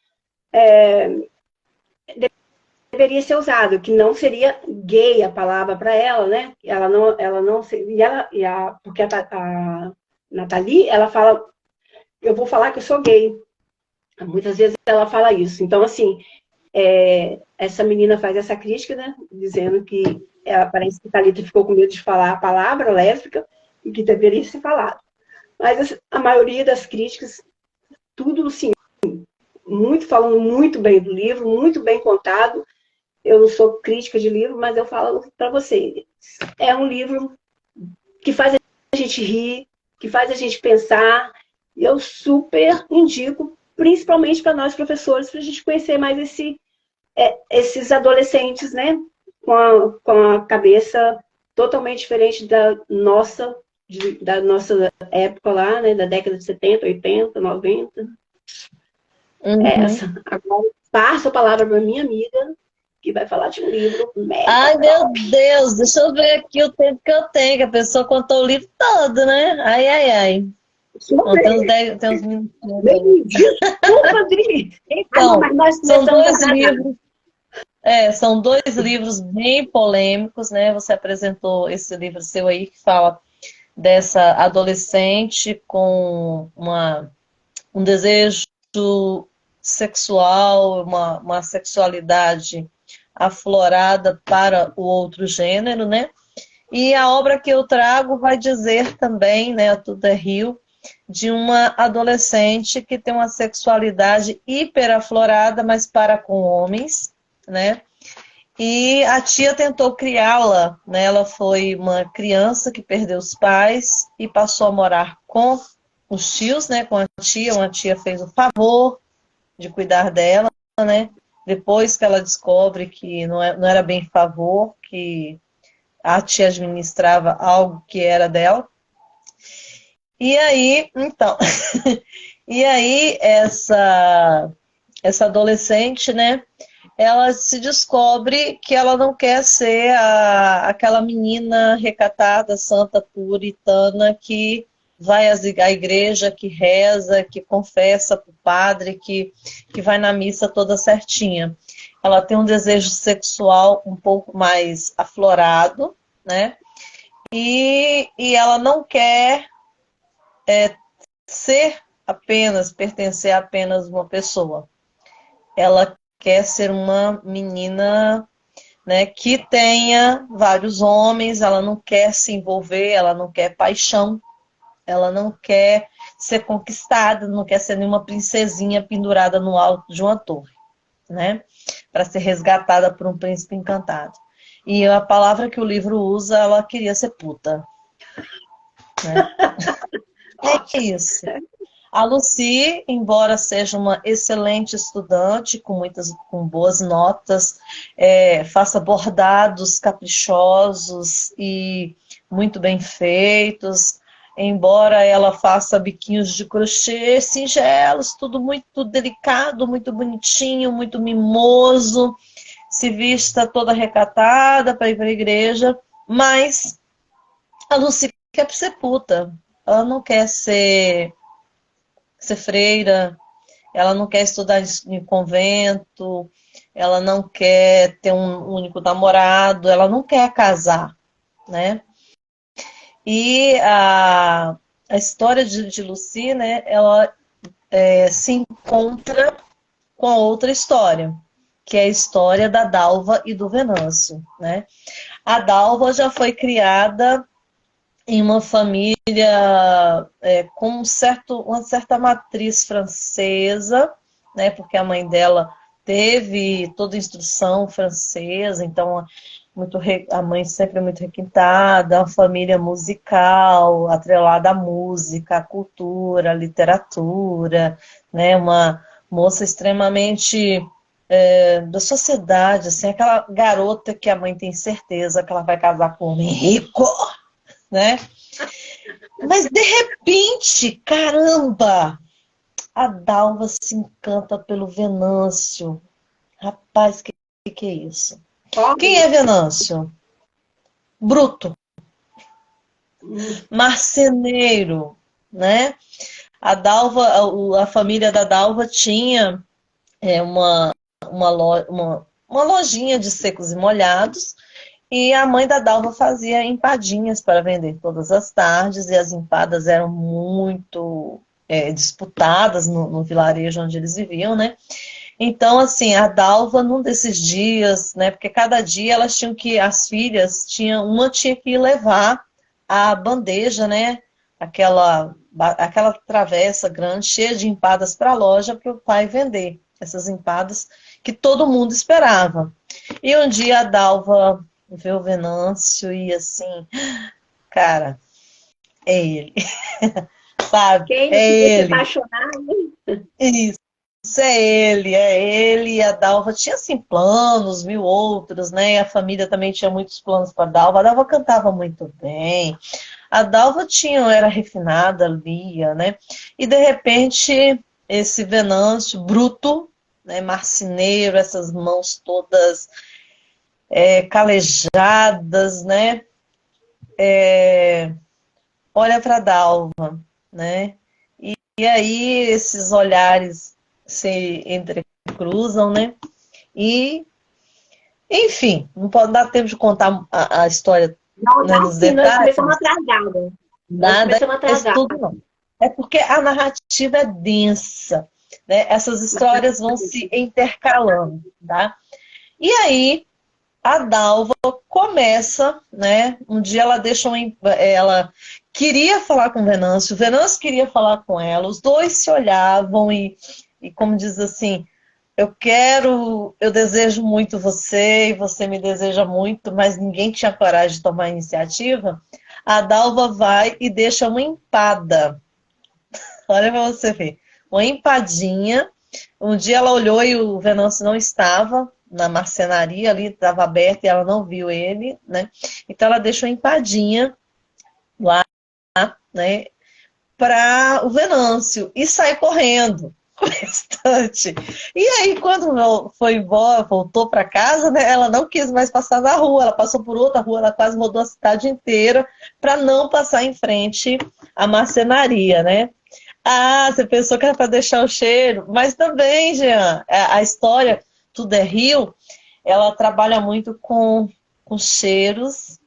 deveria ser usado, que não seria gay a palavra para ela, né? Ela não seria, porque a Nathalie, ela fala, eu vou falar que eu sou gay. Muitas vezes ela fala isso. Então, assim, essa menina faz essa crítica, né? Dizendo que parece que a Thalita ficou com medo de falar a palavra lésbica e que deveria ser falado. Mas a maioria das críticas, tudo, assim, falando muito bem do livro, muito bem contado. Eu não sou crítica de livro, mas eu falo para você. É um livro que faz a gente rir, que faz a gente pensar. E eu super indico, principalmente para nós professores, para a gente conhecer mais esses adolescentes, né? Com a cabeça totalmente diferente da nossa da nossa época lá, né? Da década de 70, 80, 90. É Uhum. essa. Agora, passo a palavra para minha amiga, que vai falar de um livro mega Ai, meu top. Deus, deixa eu ver aqui o tempo que eu tenho, que a pessoa contou o livro todo, né? Ai, ai, ai. Deixa Bom, ver. tem uns minutos. Bem, desculpa, Adri. Ah, não, Então, mas nós são começamos dois atrasados. livros, são dois livros bem polêmicos, né? Você apresentou esse livro seu aí que fala dessa adolescente com um desejo sexual, uma sexualidade aflorada para o outro gênero, né? E a obra que eu trago vai dizer também, né, Tudo é Rio, de uma adolescente que tem uma sexualidade hiperaflorada, mas para com homens, né? E a tia tentou criá-la, né? Ela foi uma criança que perdeu os pais e passou a morar com os tios, né? Com a tia. Uma tia fez o favor de cuidar dela, né? Depois que ela descobre que não era bem favor, que a tia administrava algo que era dela. E aí, então, e aí essa adolescente, né? Ela se descobre que ela não quer ser aquela menina recatada, santa, puritana, que vai à igreja, que reza, que confessa para o padre, que vai na missa toda certinha. Ela tem um desejo sexual um pouco mais aflorado, né? E ela não quer ser apenas, pertencer a apenas uma pessoa. Ela quer ser uma menina, né, que tenha vários homens, ela não quer se envolver, ela não quer paixão, ela não quer ser conquistada, não quer ser nenhuma princesinha pendurada no alto de uma torre, né, para ser resgatada por um príncipe encantado. E a palavra que o livro usa, ela queria ser puta, né? É Ótimo. isso. A Lucy, embora seja uma excelente estudante, com boas notas, faça bordados caprichosos e muito bem feitos, embora ela faça biquinhos de crochê singelos, tudo muito delicado, muito bonitinho, muito mimoso, se vista toda recatada para ir para a igreja, mas a Lucy quer ser puta, ela não quer ser freira, ela não quer estudar em convento, ela não quer ter um único namorado, ela não quer casar, né? E a história de Lucy, né, ela se encontra com a outra história, que é a história da Dalva e do Venâncio, né? A Dalva já foi criada em uma família com uma certa matriz francesa, né, porque a mãe dela teve toda a instrução francesa, então a mãe sempre muito requintada, uma família musical, atrelada à música, à cultura, à literatura, né, uma moça extremamente da sociedade, assim, aquela garota que a mãe tem certeza que ela vai casar com um homem rico, né? Mas de repente, caramba, a Dalva se encanta pelo Venâncio. Rapaz, que é isso? Quem Pobre. é Venâncio? Bruto, marceneiro, né? A Dalva, a família da Dalva tinha uma lojinha de secos e molhados. E a mãe da Dalva fazia empadinhas para vender todas as tardes, e as empadas eram muito disputadas no vilarejo onde eles viviam, né? Então, assim, a Dalva, num desses dias, né? Porque cada dia as filhas uma tinha que levar a bandeja, né? Aquela travessa grande, cheia de empadas para a loja, para o pai vender essas empadas que todo mundo esperava. E um dia a Dalva vê o Venâncio e assim, cara, é ele, sabe? Quem não É queria se ele, apaixonar, né? isso, é ele. E a Dalva tinha assim planos, mil outros, né? E a família também tinha muitos planos para a Dalva. A Dalva cantava muito bem, A Dalva era refinada, lia, né? E de repente, esse Venâncio bruto, né, marceneiro, essas mãos todas calejadas, né? Olha para Dalva, né? E aí esses olhares se entrecruzam, né? E, enfim, não pode dar tempo de contar a história, Não, né, dá nos sim, nós detalhes. começamos atrasada. Nós Nada começamos é isso atrasada. tudo, não. É porque a narrativa é densa, né? Essas histórias vão se intercalando, tá? E aí, a Dalva começa, né? Um dia ela deixa ela queria falar com o Venâncio queria falar com ela, os dois se olhavam e como diz assim, eu desejo muito você e você me deseja muito, mas ninguém tinha coragem de tomar a iniciativa. A Dalva vai e deixa uma empada. Olha pra você ver. Uma empadinha. Um dia ela olhou e o Venâncio não estava na marcenaria ali, estava aberto e ela não viu ele, né? Então ela deixou uma empadinha lá, né? Para o Venâncio e sai correndo com o restante. E aí, quando foi embora, voltou para casa, né? Ela não quis mais passar na rua, ela passou por outra rua, ela quase rodou a cidade inteira para não passar em frente à marcenaria, né? Ah, você pensou que era para deixar o cheiro, mas também, Jean, a história Tudo é Rio, ela trabalha muito com cheiros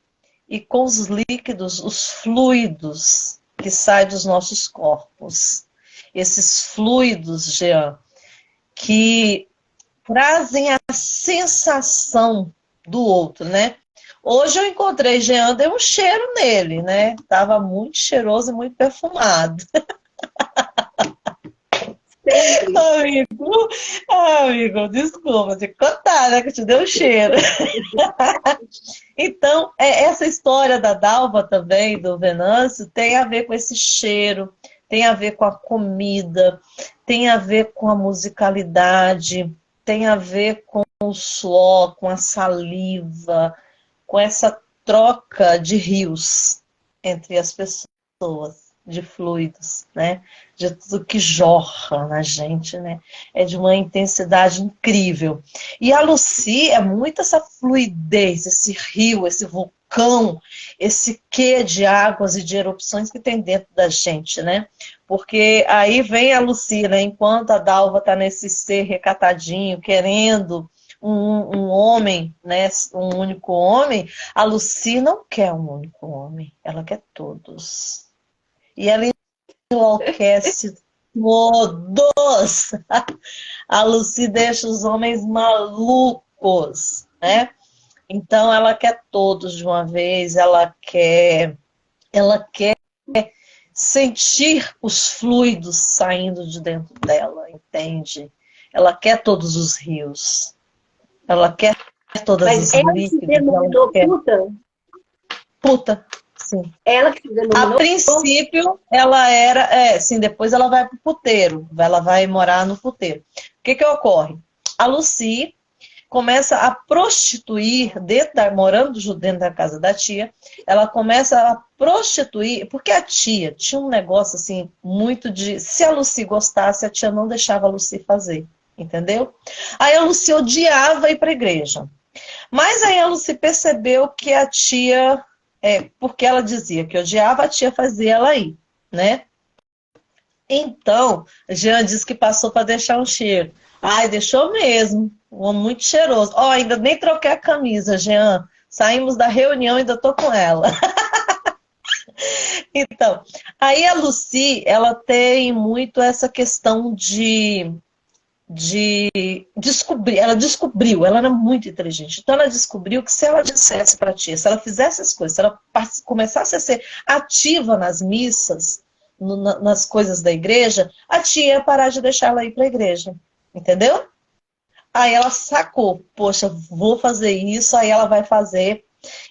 e com os líquidos, os fluidos que saem dos nossos corpos. Esses fluidos, Jean, que trazem a sensação do outro, né? Hoje eu encontrei Jean, dei um cheiro nele, né? Tava muito cheiroso e muito perfumado. Sempre. Amigo, desculpa, te contar, né? Que te deu um cheiro. Então, essa história da Dalva também, do Venâncio, tem a ver com esse cheiro, tem a ver com a comida, tem a ver com a musicalidade, tem a ver com o suor, com a saliva, com essa troca de rios entre as pessoas, de fluidos, né? De tudo que jorra na gente, né? É de uma intensidade incrível. E a Lucy é muito essa fluidez, esse rio, esse vulcão, esse quê de águas e de erupções que tem dentro da gente, né? Porque aí vem a Lucy, né? Enquanto a Dalva está nesse ser recatadinho, querendo um homem, né? Um único homem, a Lucy não quer um único homem, ela quer todos. E ela enlouquece todos. A Lucy deixa os homens malucos, né? Então ela quer todos de uma vez, ela quer sentir os fluidos saindo de dentro dela, entende? Ela quer todos os rios. Ela quer todas Mas as ela se líquidos. denominou puta? Puta, sim. Ela que se denominou? A princípio, ela era... sim, depois ela vai pro puteiro. Ela vai morar no puteiro. O que ocorre? A Lucy começa a prostituir, morando dentro da casa da tia, ela começa a prostituir, porque a tia tinha um negócio assim, muito de... Se a Lucy gostasse, a tia não deixava a Lucy fazer, entendeu? Aí a Lucy odiava ir para a igreja. Mas aí a Lucy percebeu que a tia... porque ela dizia que odiava, a tia fazia ela ir, né? Então, Jean disse que passou para deixar um cheiro. Ai, deixou mesmo. Um homem muito cheiroso. Ó, ainda nem troquei a camisa, Jean. Saímos da reunião e ainda tô com ela. Então, aí a Lucy, ela tem muito essa questão de descobrir. Ela descobriu, ela era muito inteligente. Então ela descobriu que se ela dissesse para a tia, se ela fizesse as coisas, se ela começasse a ser ativa nas missas, nas coisas da igreja, a tia ia parar de deixar ela ir para a igreja. Entendeu? Aí ela sacou, poxa, vou fazer isso, aí ela vai fazer.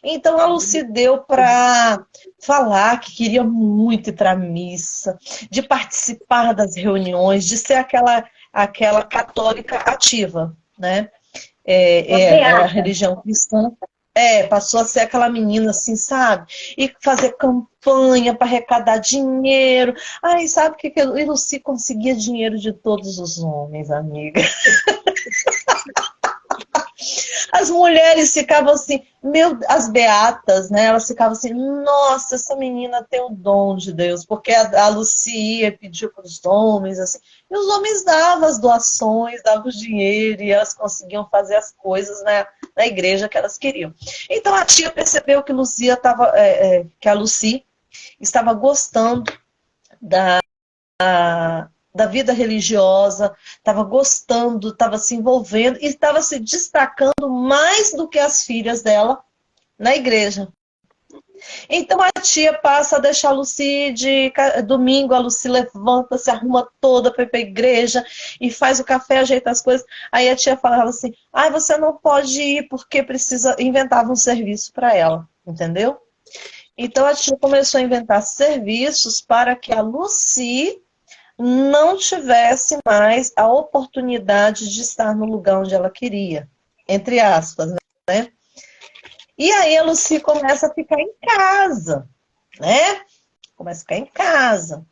Então a Lucy deu para falar que queria muito ir para a missa, de participar das reuniões, de ser aquela católica ativa, né? A religião cristã. passou a ser aquela menina assim, sabe? E fazer campanha para arrecadar dinheiro. Ai, sabe o que que e Lucy conseguia dinheiro de todos os homens, amiga. As mulheres ficavam assim, as beatas, né? Elas ficavam assim, nossa, essa menina tem o dom de Deus, porque a Lucia pediu para os homens, assim, e os homens davam as doações, davam o dinheiro, e elas conseguiam fazer as coisas na igreja que elas queriam. Então a tia percebeu que que a Lucy estava gostando da da vida religiosa, estava gostando, estava se envolvendo e estava se destacando mais do que as filhas dela na igreja. Então a tia passa a deixar a Lucy domingo, a Lucy levanta, se arruma toda para ir para a igreja e faz o café, ajeita as coisas. Aí a tia falava assim, você não pode ir porque precisa, inventava um serviço para ela, entendeu? Então a tia começou a inventar serviços para que a Lucy não tivesse mais a oportunidade de estar no lugar onde ela queria, entre aspas, né? E aí a Lucy começa a ficar em casa, né? Começa a ficar em casa.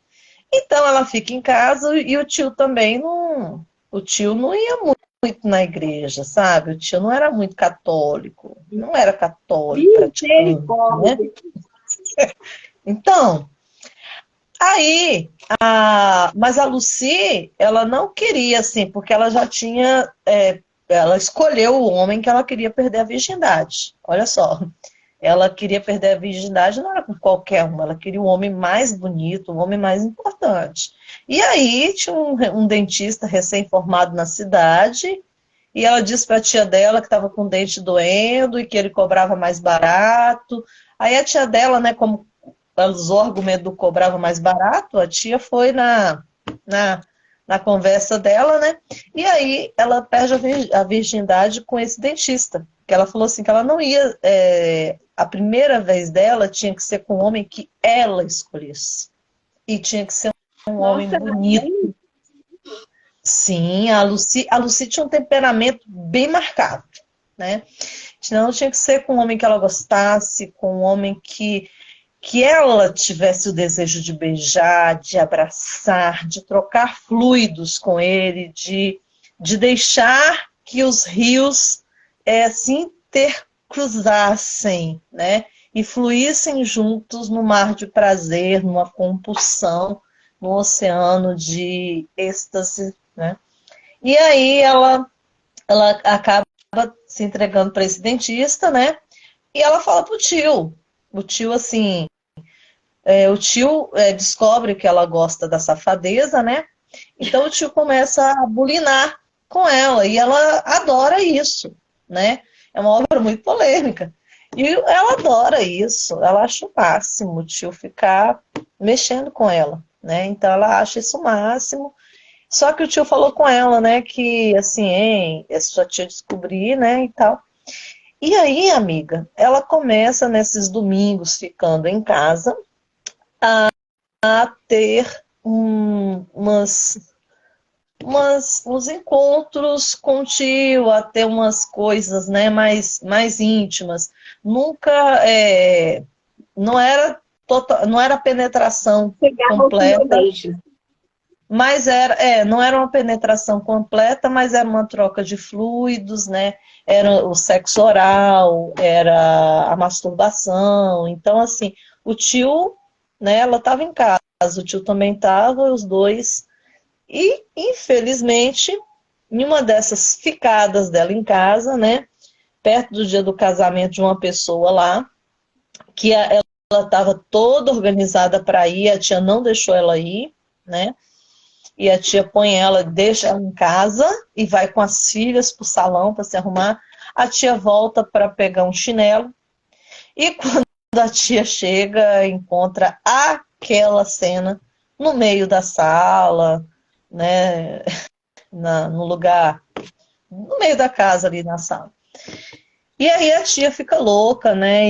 Então ela fica em casa e o tio também não... O tio não ia muito na igreja, sabe? O tio não era muito católico. Não era católico, praticante, né? Então... Aí, mas a Lucy, ela não queria, assim, porque ela já tinha, ela escolheu o homem que ela queria perder a virgindade. Olha só, ela queria perder a virgindade, não era com qualquer um, ela queria o homem mais bonito, o homem mais importante. E aí, tinha um dentista recém-formado na cidade, e ela disse para a tia dela que estava com o dente doendo e que ele cobrava mais barato. Aí a tia dela, né, como ela usou o argumento do cobrava mais barato, a tia foi na conversa dela, né? E aí ela perde a virgindade com esse dentista. Que ela falou assim, que ela não ia... a primeira vez dela tinha que ser com um homem que ela escolhesse. E tinha que ser um homem bonito. Sim, a Lucy tinha um temperamento bem marcado, né? Então tinha que ser com um homem que ela gostasse, com um homem que ela tivesse o desejo de beijar, de abraçar, de trocar fluidos com ele, de deixar que os rios se intercruzassem, né? E fluíssem juntos no mar de prazer, numa compulsão, no oceano de êxtase, né? E aí ela acaba se entregando para esse dentista, né? E ela fala pro tio. O tio, assim, descobre que ela gosta da safadeza, né? Então o tio começa a bulinar com ela, e ela adora isso, né? É uma obra muito polêmica. E ela adora isso, ela acha o máximo o tio ficar mexendo com ela, né? Então ela acha isso o máximo. Só que o tio falou com ela, né, que assim, sua tia descobrir, né, e tal. E aí, amiga, ela começa nesses domingos ficando em casa a ter uns encontros com o tio, a ter umas coisas, né, mais íntimas. Nunca, não era penetração completa, mas não era uma penetração completa, mas era uma troca de fluidos, né? Era o sexo oral, era a masturbação. Então, assim, o tio, né, ela estava em casa, o tio também estava, os dois. E, infelizmente, em uma dessas ficadas dela em casa, né, perto do dia do casamento de uma pessoa lá, que ela estava toda organizada para ir, a tia não deixou ela ir, né? E a tia põe ela, deixa ela em casa e vai com as filhas para o salão para se arrumar. A tia volta para pegar um chinelo. E quando a tia chega, encontra aquela cena no meio da sala, né? No lugar, no meio da casa ali na sala. E aí a tia fica louca, né?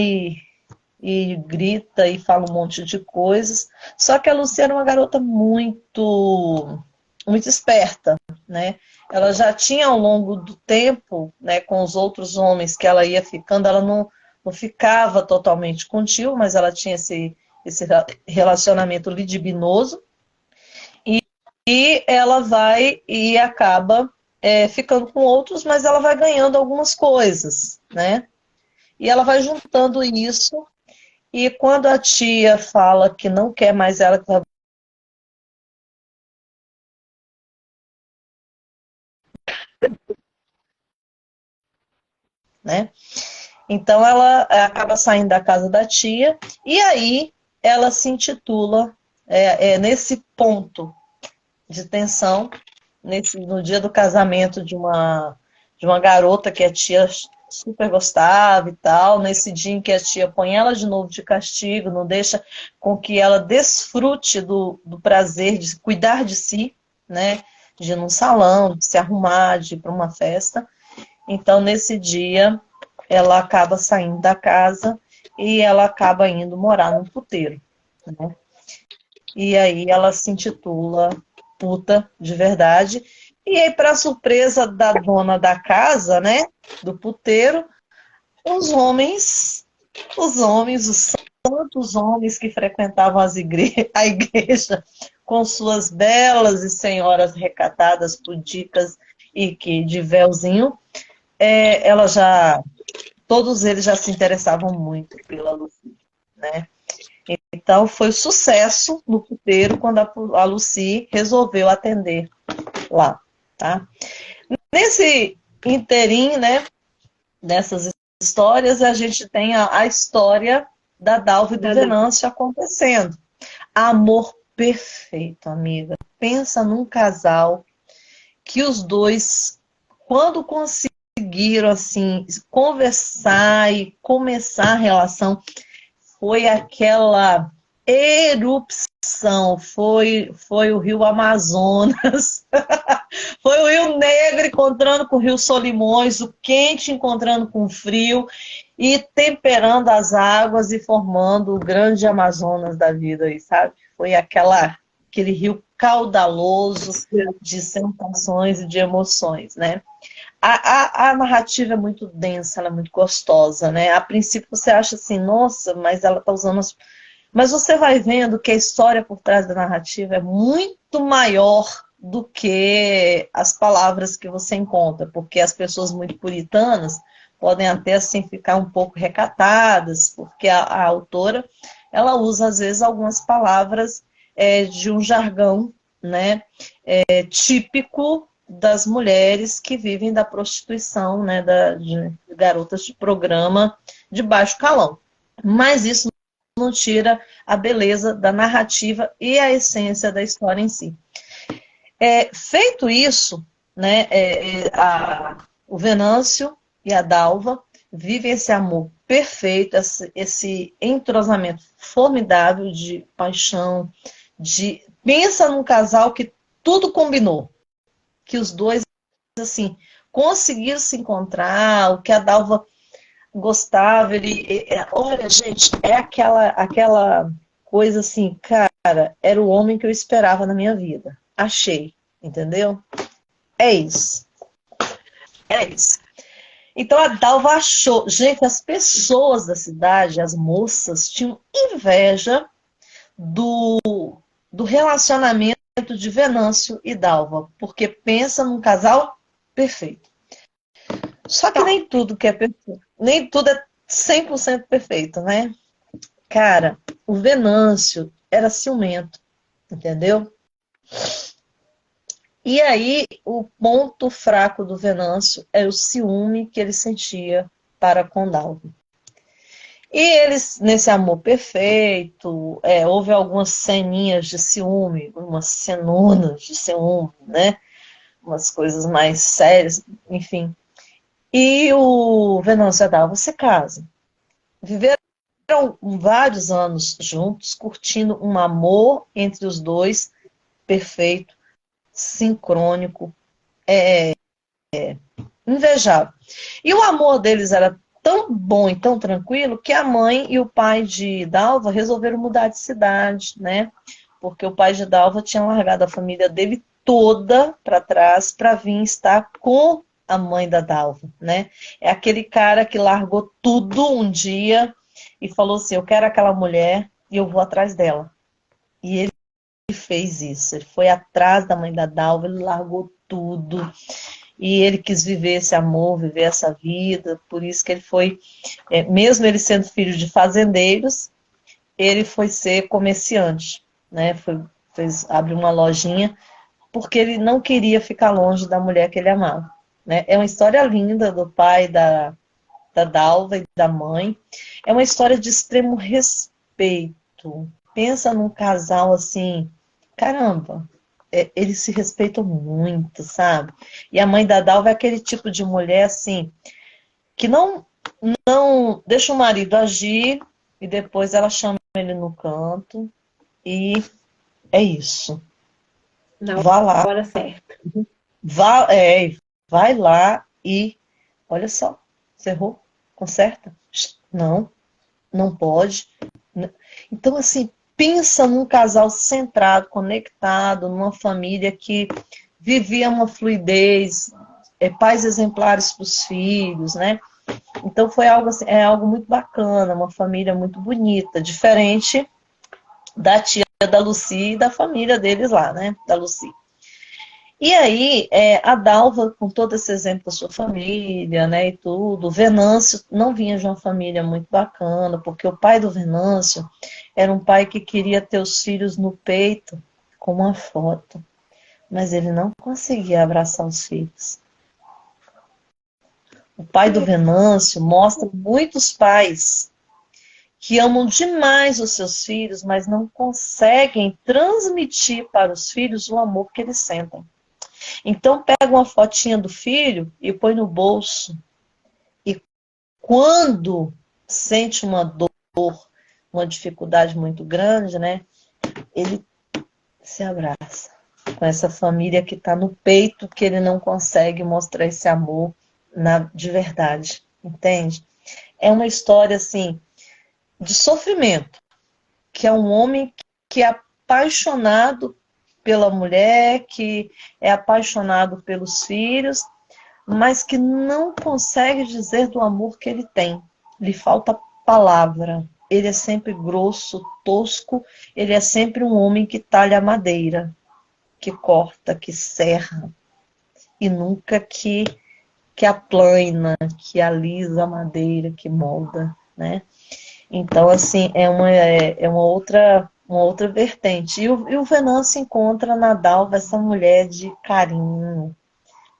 E grita e fala um monte de coisas. Só que a Lucy era uma garota muito esperta, né? Ela já tinha ao longo do tempo, né, com os outros homens que ela ia ficando, ela não ficava totalmente com o tio, mas ela tinha esse relacionamento libidinoso, e ela vai e acaba ficando com outros, mas ela vai ganhando algumas coisas, né? E ela vai juntando isso, e quando a tia fala que não quer mais ela, que vai, né? Então ela acaba saindo da casa da tia, e aí ela se intitula, nesse ponto de tensão, no dia do casamento de uma garota que a tia super gostava e tal, nesse dia em que a tia põe ela de novo de castigo, não deixa com que ela desfrute do prazer de cuidar de si, né? De ir num salão, de se arrumar, de ir para uma festa. Então, nesse dia, ela acaba saindo da casa e ela acaba indo morar num puteiro, né? E aí ela se intitula puta de verdade. E aí, para surpresa da dona da casa, né, do puteiro, os homens, os santos homens que frequentavam a igreja com suas belas e senhoras recatadas, pudicas e que de véuzinho, ela já, todos eles já se interessavam muito pela Lucy, né? Então foi sucesso no puteiro quando a Lucy resolveu atender lá, tá? Nesse inteirinho, né, nessas histórias, a gente tem a história da Dalva e do Venâncio acontecendo. Amor perfeito, amiga. Pensa num casal que os dois, quando conseguiram assim conversar e começar a relação, foi aquela erupção, foi o Rio Amazonas, foi o Rio Negro encontrando com o Rio Solimões, o quente encontrando com o frio, e temperando as águas e formando o grande Amazonas da vida aí, sabe? Foi aquele rio caudaloso de sensações e de emoções, né? A narrativa é muito densa, ela é muito gostosa, né? A princípio você acha assim, nossa, mas ela tá usando Mas você vai vendo que a história por trás da narrativa é muito maior do que as palavras que você encontra, porque as pessoas muito puritanas podem até assim ficar um pouco recatadas, porque a autora, ela usa às vezes algumas palavras de um jargão, né, típico das mulheres que vivem da prostituição, né, de garotas de programa de baixo calão. Mas isso não tira a beleza da narrativa e a essência da história em si. Feito isso, né, o Venâncio e a Dalva vivem esse amor perfeito, esse entrosamento formidável de paixão, pensa num casal que tudo combinou, que os dois assim conseguiram se encontrar, o que a Dalva gostava, olha, gente, aquela coisa assim, cara, era o homem que eu esperava na minha vida. Achei, entendeu? É isso. É isso. Então a Dalva achou, gente, as pessoas da cidade, as moças, tinham inveja do relacionamento de Venâncio e Dalva, porque pensa num casal perfeito. Só que nem tudo que é perfeito, nem tudo é 100% perfeito, né? Cara, o Venâncio era ciumento, entendeu? E aí, o ponto fraco do Venâncio é o ciúme que ele sentia para com Dalva. E eles, nesse amor perfeito, houve algumas ceninhas de ciúme, umas cenonas de ciúme, né? Umas coisas mais sérias, enfim. E o Venâncio e a Dalva se casam. Viveram vários anos juntos, curtindo um amor entre os dois, perfeito, sincrônico, invejável. E o amor deles era tão bom e tão tranquilo que a mãe e o pai de Dalva resolveram mudar de cidade, né? Porque o pai de Dalva tinha largado a família dele toda para trás para vir estar com a mãe da Dalva, né? É aquele cara que largou tudo um dia e falou assim, eu quero aquela mulher e eu vou atrás dela. E ele fez isso, ele foi atrás da mãe da Dalva, ele largou tudo. E ele quis viver esse amor, viver essa vida, por isso que ele foi, mesmo ele sendo filho de fazendeiros, ele foi ser comerciante, né? Abriu uma lojinha, porque ele não queria ficar longe da mulher que ele amava, né? É uma história linda do pai da Dalva e da mãe. É uma história de extremo respeito. Pensa num casal assim, caramba, eles se respeitam muito, sabe? E a mãe da Dalva é aquele tipo de mulher assim, que não deixa o marido agir e depois ela chama ele no canto e é isso. Na Vá lá, hora certa. vai lá e olha só, você errou, conserta. Não, não pode. Então, assim, pensa num casal centrado, conectado, numa família que vivia uma fluidez, pais exemplares para os filhos, né? Então foi algo assim, é algo muito bacana, uma família muito bonita, diferente da tia da Lucy e da família deles lá, né? Da Lucy. E aí, a Dalva, com todo esse exemplo da sua família, né, e tudo, o Venâncio não vinha de uma família muito bacana, porque o pai do Venâncio era um pai que queria ter os filhos no peito com uma foto, mas ele não conseguia abraçar os filhos. O pai do Venâncio mostra muitos pais que amam demais os seus filhos, mas não conseguem transmitir para os filhos o amor que eles sentem. Então pega uma fotinha do filho e põe no bolso. E quando sente uma dor, uma dificuldade muito grande, né? Ele se abraça com essa família que está no peito, que ele não consegue mostrar esse amor de verdade, entende? É uma história, assim, de sofrimento, que é um homem que é apaixonado pela mulher, que é apaixonado pelos filhos, mas que não consegue dizer do amor que ele tem. Lhe falta palavra. Ele é sempre grosso, tosco, ele é sempre um homem que talha a madeira, que corta, que serra, e nunca que aplana, que alisa a madeira, que molda, né? Então, assim, é uma outra vertente. E o Venâncio encontra na Dalva essa mulher de carinho,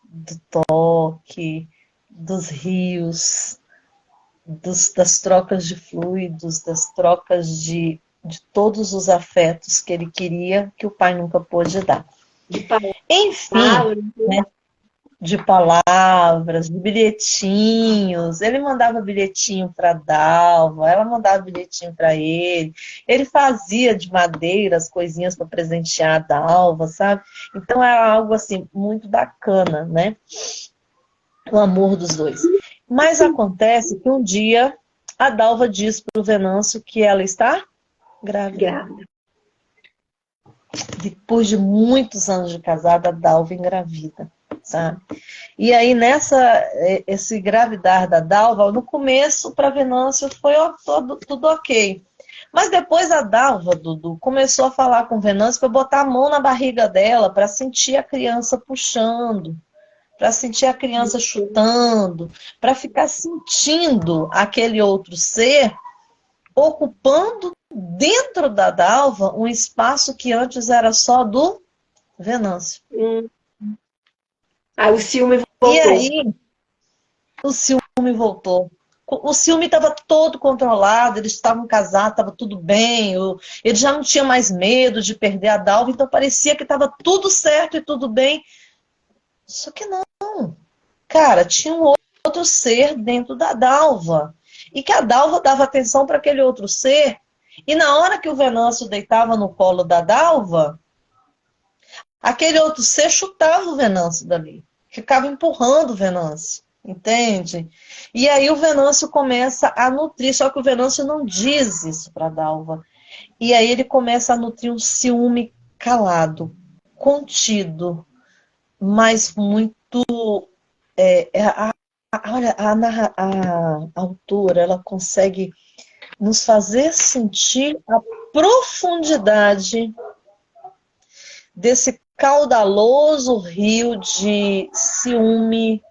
do toque, dos rios, das trocas de fluidos, das trocas de todos os afetos que ele queria, que o pai nunca pôde dar. De Enfim, palavras, né? De palavras, de bilhetinhos. Ele mandava bilhetinho para Dalva, ela mandava bilhetinho para ele. Ele fazia de madeira as coisinhas para presentear a Dalva, sabe? Então era algo assim muito bacana, né? O amor dos dois. Mas acontece que um dia a Dalva diz para o Venâncio que ela está grávida. grávida. Depois de muitos anos de casada, a Dalva engravida, sabe? E aí, esse engravidar da Dalva, no começo, para Venâncio, foi tudo ok. Mas depois a Dalva, Dudu, começou a falar com o Venâncio para botar a mão na barriga dela, para sentir a criança puxando, para sentir a criança chutando, para ficar sentindo aquele outro ser ocupando dentro da Dalva um espaço que antes era só do Venâncio. Aí o ciúme voltou. E aí, o ciúme voltou. O ciúme estava todo controlado, eles estavam casados, estava tudo bem, ele já não tinha mais medo de perder a Dalva, então parecia que estava tudo certo e tudo bem. Só que não. Cara, tinha um outro ser dentro da Dalva. E que a Dalva dava atenção para aquele outro ser. E na hora que o Venâncio deitava no colo da Dalva, aquele outro ser chutava o Venâncio dali. Ficava empurrando o Venâncio. Entende? E aí o Venâncio começa a nutrir, só que o Venâncio não diz isso para a Dalva. E aí ele começa a nutrir um ciúme calado, contido, mas muito olha, a autora, ela consegue nos fazer sentir a profundidade desse caudaloso rio de ciúme,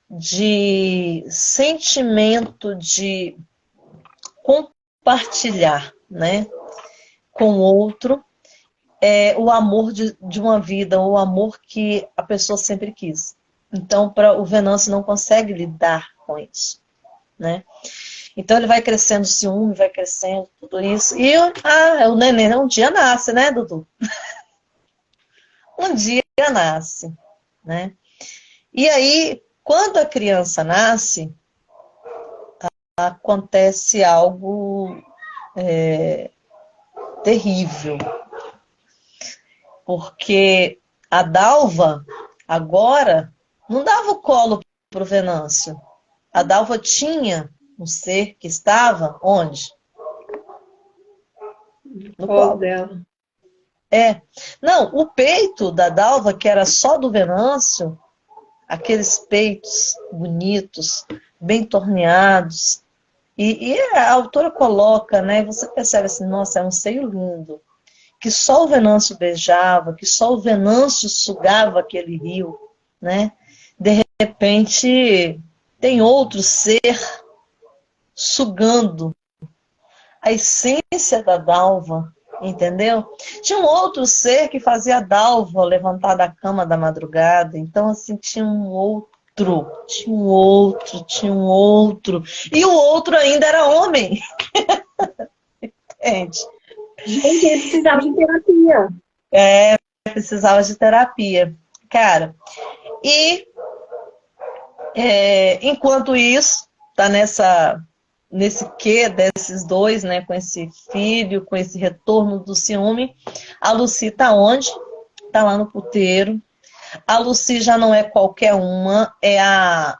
de sentimento de compartilhar, né, com o outro, o amor de uma vida, o amor que a pessoa sempre quis. Então, o Venâncio não consegue lidar com isso, né? Então ele vai crescendo o ciúme, vai crescendo tudo isso. E o neném um dia nasce, né, Dudu? Um dia nasce, né? E aí, quando a criança nasce, acontece algo terrível. Porque a Dalva, agora, não dava o colo para o Venâncio. A Dalva tinha um ser que estava onde? No colo dela. Não, o peito da Dalva, que era só do Venâncio, aqueles peitos bonitos, bem torneados, e a autora coloca, né? Você percebe assim, nossa, é um seio lindo, que só o Venâncio beijava, que só o Venâncio sugava aquele rio, né? De repente, tem outro ser sugando a essência da Dalva, entendeu? Tinha um outro ser que fazia a Dalva levantar da cama da madrugada. Então, assim, tinha um outro. E o outro ainda era homem. Entende? Gente, ele precisava de terapia. Precisava de terapia. Cara, e enquanto isso, tá nesse quê desses dois, né, com esse filho, com esse retorno do ciúme, a Lucy tá onde? Tá lá no puteiro. A Lucy já não é qualquer uma, é a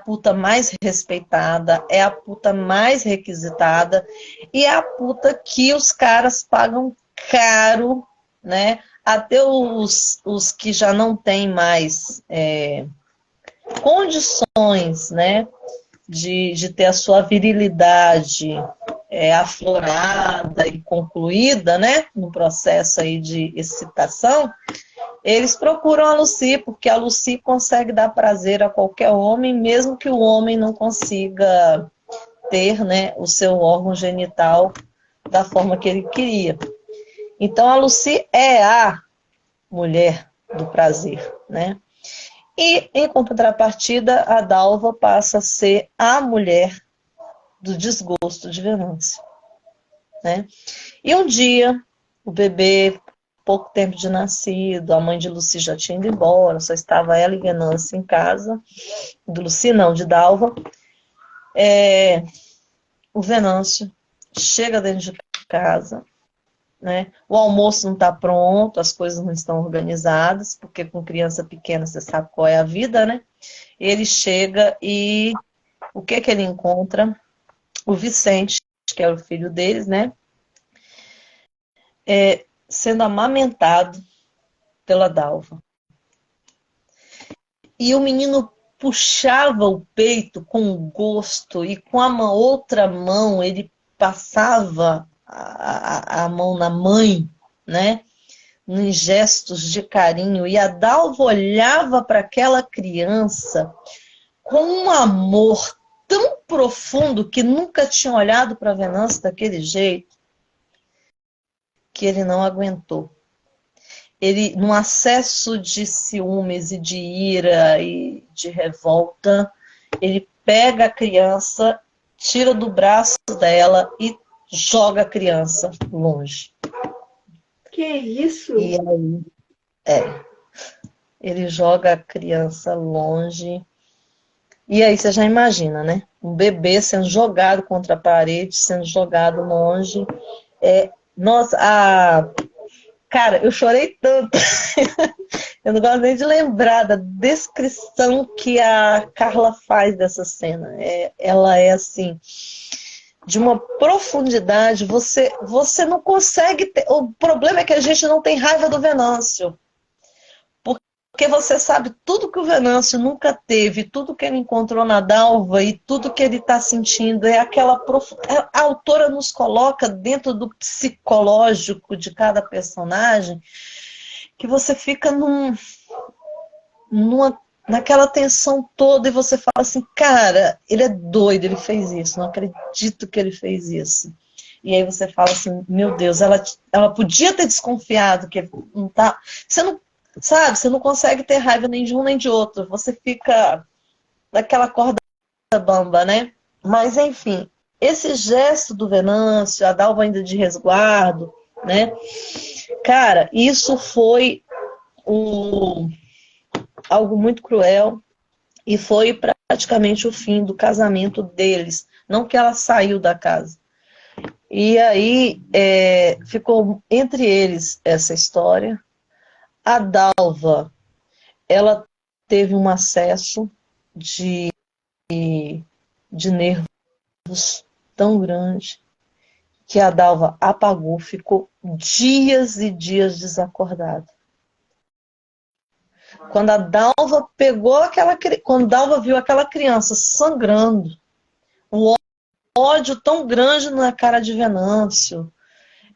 puta mais respeitada, é a puta mais requisitada, e é a puta que os caras pagam caro, né? Até os que já não têm mais condições, né? De ter a sua virilidade aflorada e concluída, né? No processo aí de excitação, eles procuram a Lucy, porque a Lucy consegue dar prazer a qualquer homem, mesmo que o homem não consiga ter, né, o seu órgão genital da forma que ele queria. Então a Lucy é a mulher do prazer, né? E, em contrapartida, a Dalva passa a ser a mulher do desgosto de Venâncio, né? E um dia, o bebê, pouco tempo de nascido, a mãe de Lucy já tinha ido embora, só estava ela e Venâncio em casa. De Lucy não, de Dalva. O Venâncio chega dentro de casa, né? O almoço não está pronto, as coisas não estão organizadas, porque com criança pequena você sabe qual é a vida, né? Ele chega e o que ele encontra? O Vicente, que é o filho deles, né? Sendo amamentado pela Dalva. E o menino puxava o peito com gosto e com a outra mão ele passava a mão na mãe, né? Em gestos de carinho. E a Dalva olhava para aquela criança com um amor tão profundo que nunca tinha olhado para Venâncio daquele jeito, que ele não aguentou. Ele, num acesso de ciúmes e de ira e de revolta, ele pega a criança, tira do braço dela e joga a criança longe. Que isso? E aí, ele joga a criança longe. E aí você já imagina, né? Um bebê sendo jogado contra a parede, sendo jogado longe. Nossa, cara, eu chorei tanto. Eu não gosto nem de lembrar da descrição que a Carla faz dessa cena. Ela é assim, de uma profundidade, você não consegue ter. O problema é que a gente não tem raiva do Venâncio. Porque Porque você sabe tudo que o Venâncio nunca teve, tudo que ele encontrou na Dalva e tudo que ele está sentindo. É aquela a autora nos coloca dentro do psicológico de cada personagem, que você fica naquela tensão toda e você fala assim, cara, ele é doido, ele fez isso, não acredito que ele fez isso. E aí você fala assim, meu Deus, ela podia ter desconfiado que ele não tá... Você não, sabe, você não consegue ter raiva nem de um nem de outro. Você fica naquela corda bamba, né? Mas, enfim, esse gesto do Venâncio, a Dalva ainda de resguardo, né? Cara, isso foi algo muito cruel e foi praticamente o fim do casamento deles. Não que ela saiu da casa. E aí ficou entre eles essa história. A Dalva, ela teve um acesso de nervos tão grande que a Dalva apagou, ficou dias e dias desacordada. Quando a Dalva quando a Dalva viu aquela criança sangrando, o ódio tão grande na cara de Venâncio,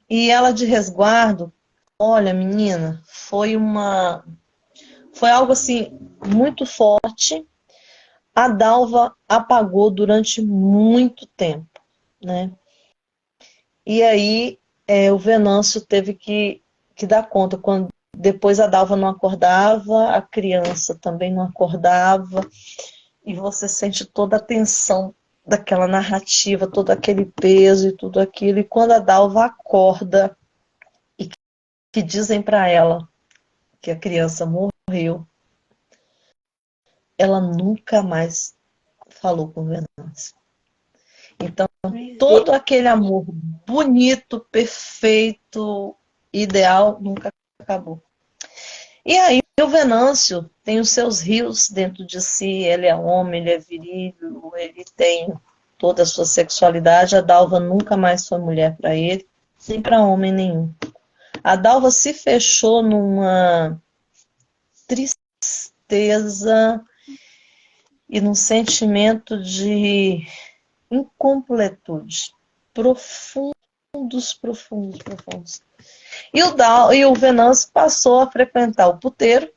e ela de resguardo, olha, menina, foi algo assim muito forte. A Dalva apagou durante muito tempo, né? E aí o Venâncio teve que dar conta. Depois a Dalva não acordava, a criança também não acordava, e você sente toda a tensão daquela narrativa, todo aquele peso e tudo aquilo. E quando a Dalva acorda e que dizem para ela que a criança morreu, ela nunca mais falou com o Venâncio. Então, todo aquele amor bonito, perfeito, ideal, nunca acabou. E aí o Venâncio tem os seus rios dentro de si, ele é homem, ele é viril, ele tem toda a sua sexualidade. A Dalva nunca mais foi mulher para ele, nem para homem nenhum. A Dalva se fechou numa tristeza e num sentimento de incompletude, profundos. E o Venâncio passou a frequentar o puteiro,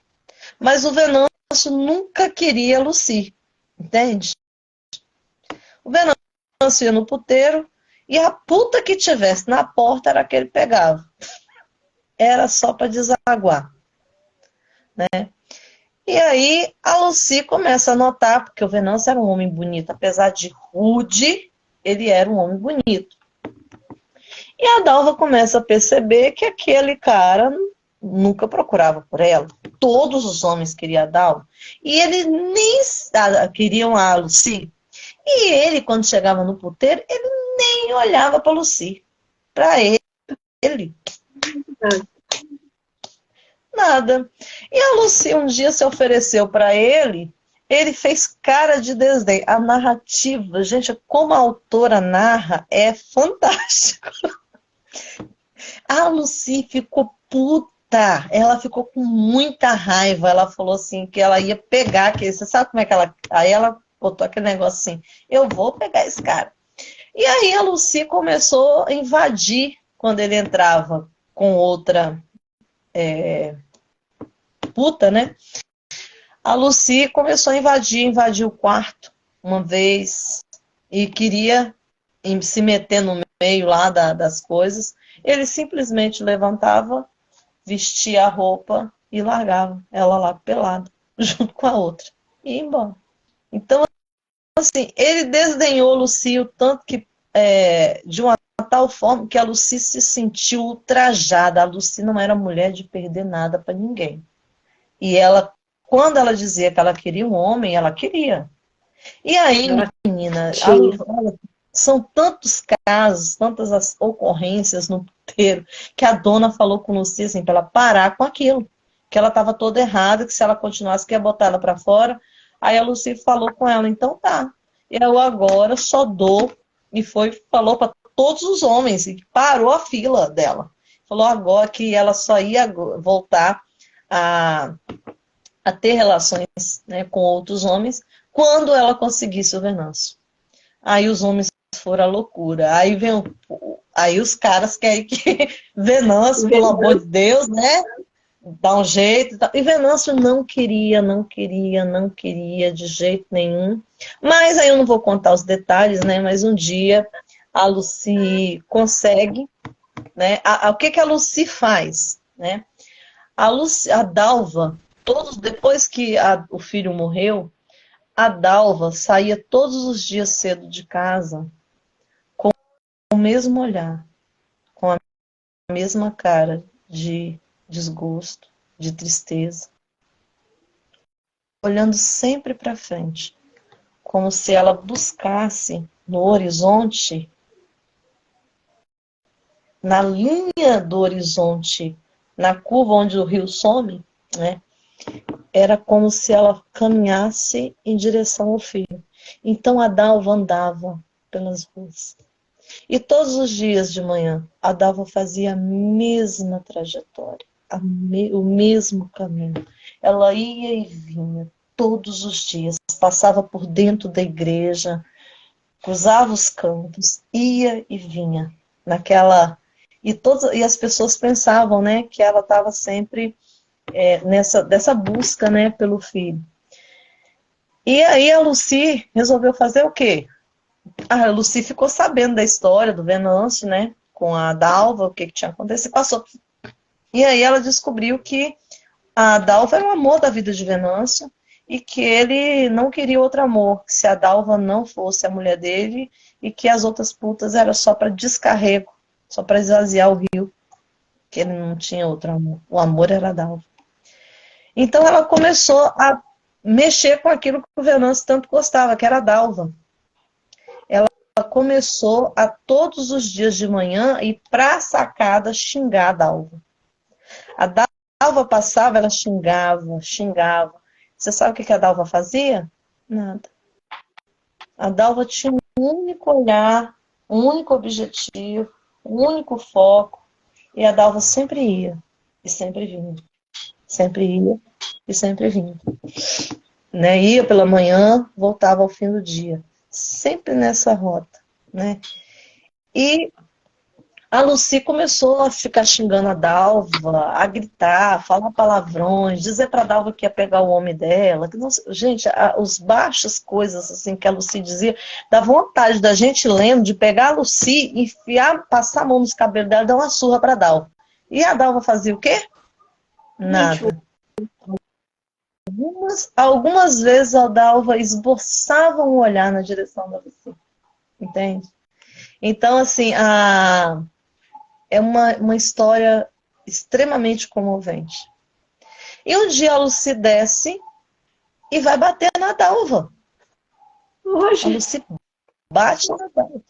mas o Venâncio nunca queria Lucy, entende? O Venâncio ia no puteiro e a puta que tivesse na porta era que ele pegava. Era só para desaguar, né? E aí a Lucy começa a notar, porque o Venâncio era um homem bonito, apesar de rude, ele era um homem bonito. E a Dalva começa a perceber que aquele cara nunca procurava por ela. Todos os homens queriam a Dalva. E eles nem queriam a Lucy. E ele, quando chegava no puteiro, ele nem olhava para a Lucy. Para ele. Nada. E a Lucy um dia se ofereceu para ele, ele fez cara de desdém. A narrativa, gente, como a autora narra, é fantástico. A Lucy ficou puta, ela ficou com muita raiva, ela falou assim que ela ia pegar, que você sabe como é que ela... Aí ela botou aquele negócio assim, eu vou pegar esse cara. E aí a Lucy começou a invadir quando ele entrava com outra puta, né? A Lucy começou a invadir o quarto uma vez e queria se meter no meio lá das coisas. Ele simplesmente levantava, vestia a roupa e largava ela lá pelada, junto com a outra, e ia embora. Então, assim, ele desdenhou Lucy o tanto que, de uma tal forma que a Lucy se sentiu ultrajada. A Lucy não era mulher de perder nada para ninguém. E ela, quando ela dizia que ela queria um homem, ela queria. E aí, menina, são tantos casos, tantas as ocorrências no puteiro, que a dona falou com Lucy assim, para ela parar com aquilo, que ela estava toda errada, que se ela continuasse, que ia botar ela para fora. Aí a Lucy falou com ela, então tá, eu agora só dou, e falou para todos os homens, e parou a fila dela. Falou agora que ela só ia voltar a a ter relações, né, com outros homens quando ela conseguisse o Venâncio. Aí os homens foram à loucura. Aí os caras querem que Venâncio, pelo amor de Deus, né? Dá um jeito. E Venâncio não queria, não queria, não queria de jeito nenhum. Mas aí eu não vou contar os detalhes, né? Mas um dia a Lucy consegue, né? O que que a Lucy faz, né? A Dalva, depois que o filho morreu, a Dalva saía todos os dias cedo de casa com o mesmo olhar, com a mesma cara de desgosto, de tristeza, olhando sempre para frente, como se ela buscasse no horizonte, na linha do horizonte, na curva onde o rio some, né? Era como se ela caminhasse em direção ao filho. Então a Dalva andava pelas ruas. E todos os dias de manhã, a Dalva fazia a mesma trajetória, o mesmo caminho. Ela ia e vinha todos os dias, passava por dentro da igreja, cruzava os campos, ia e vinha naquela. E as pessoas pensavam, né, que ela estava sempre dessa busca, né, pelo filho. E aí a Lucy resolveu fazer o quê? A Lucy ficou sabendo da história do Venâncio, né, com a Dalva, o que tinha acontecido, passou. E aí ela descobriu que a Dalva era o amor da vida de Venâncio e que ele não queria outro amor, se a Dalva não fosse a mulher dele e que as outras putas eram só para descarrego, só para esvaziar o rio, que ele não tinha outro amor. O amor era a Dalva. Então ela começou a mexer com aquilo que o Venâncio tanto gostava, que era a Dalva. Ela começou a todos os dias de manhã ir para a sacada xingar a Dalva. A Dalva passava, ela xingava, xingava. Você sabe o que a Dalva fazia? Nada. A Dalva tinha um único olhar, um único objetivo, um único foco, e a Dalva sempre ia e sempre vinha. Sempre ia e sempre vinha. Né? Ia pela manhã, voltava ao fim do dia. Sempre nessa rota. Né? E a Lucy começou a ficar xingando a Dalva, a gritar, a falar palavrões, dizer para a Dalva que ia pegar o homem dela. Que não, gente, os baixas coisas assim que a Lucy dizia, dá vontade da gente lendo de pegar a Lucy, enfiar, passar a mão nos cabelos dela e dar uma surra para a Dalva. E a Dalva fazia o quê? Nada. Algumas vezes a Dalva esboçava um olhar na direção da Lucy. Entende? Então, assim, é uma história extremamente comovente. E um dia a Lucy desce e vai bater na Dalva. Hoje. A Lucy bate na Dalva.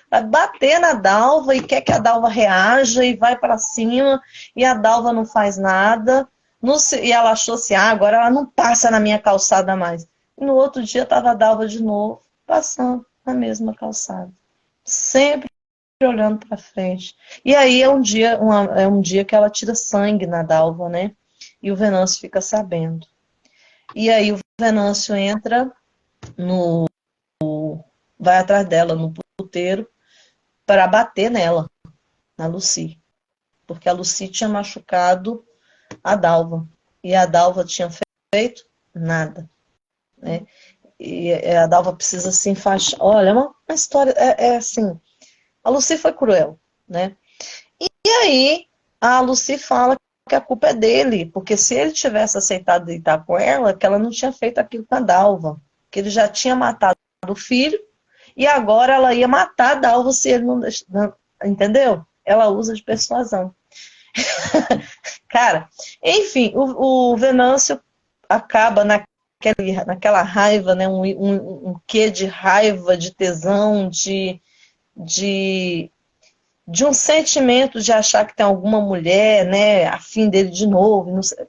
Vai bater na Dalva e quer que a Dalva reaja e vai para cima e a Dalva não faz nada. E ela achou assim, agora ela não passa na minha calçada mais. E no outro dia estava a Dalva de novo, passando na mesma calçada. Sempre olhando para frente. E aí é um dia que ela tira sangue na Dalva, né? E o Venâncio fica sabendo. E aí o Venâncio entra vai atrás dela no puteiro para bater nela, na Lucy. Porque a Lucy tinha machucado a Dalva. E a Dalva tinha feito nada. Né? E a Dalva precisa se enfaixar. Olha, é uma história, assim, a Lucy foi cruel, né? E aí a Lucy fala que a culpa é dele, porque se ele tivesse aceitado deitar com ela, que ela não tinha feito aquilo com a Dalva, que ele já tinha matado o filho, e agora ela ia matar a Dalva se ele não entendeu? Ela usa de persuasão. Cara, enfim, o Venâncio acaba naquela raiva, né, um quê de raiva, de tesão, de um sentimento de achar que tem alguma mulher, né, afim dele de novo. Não sei,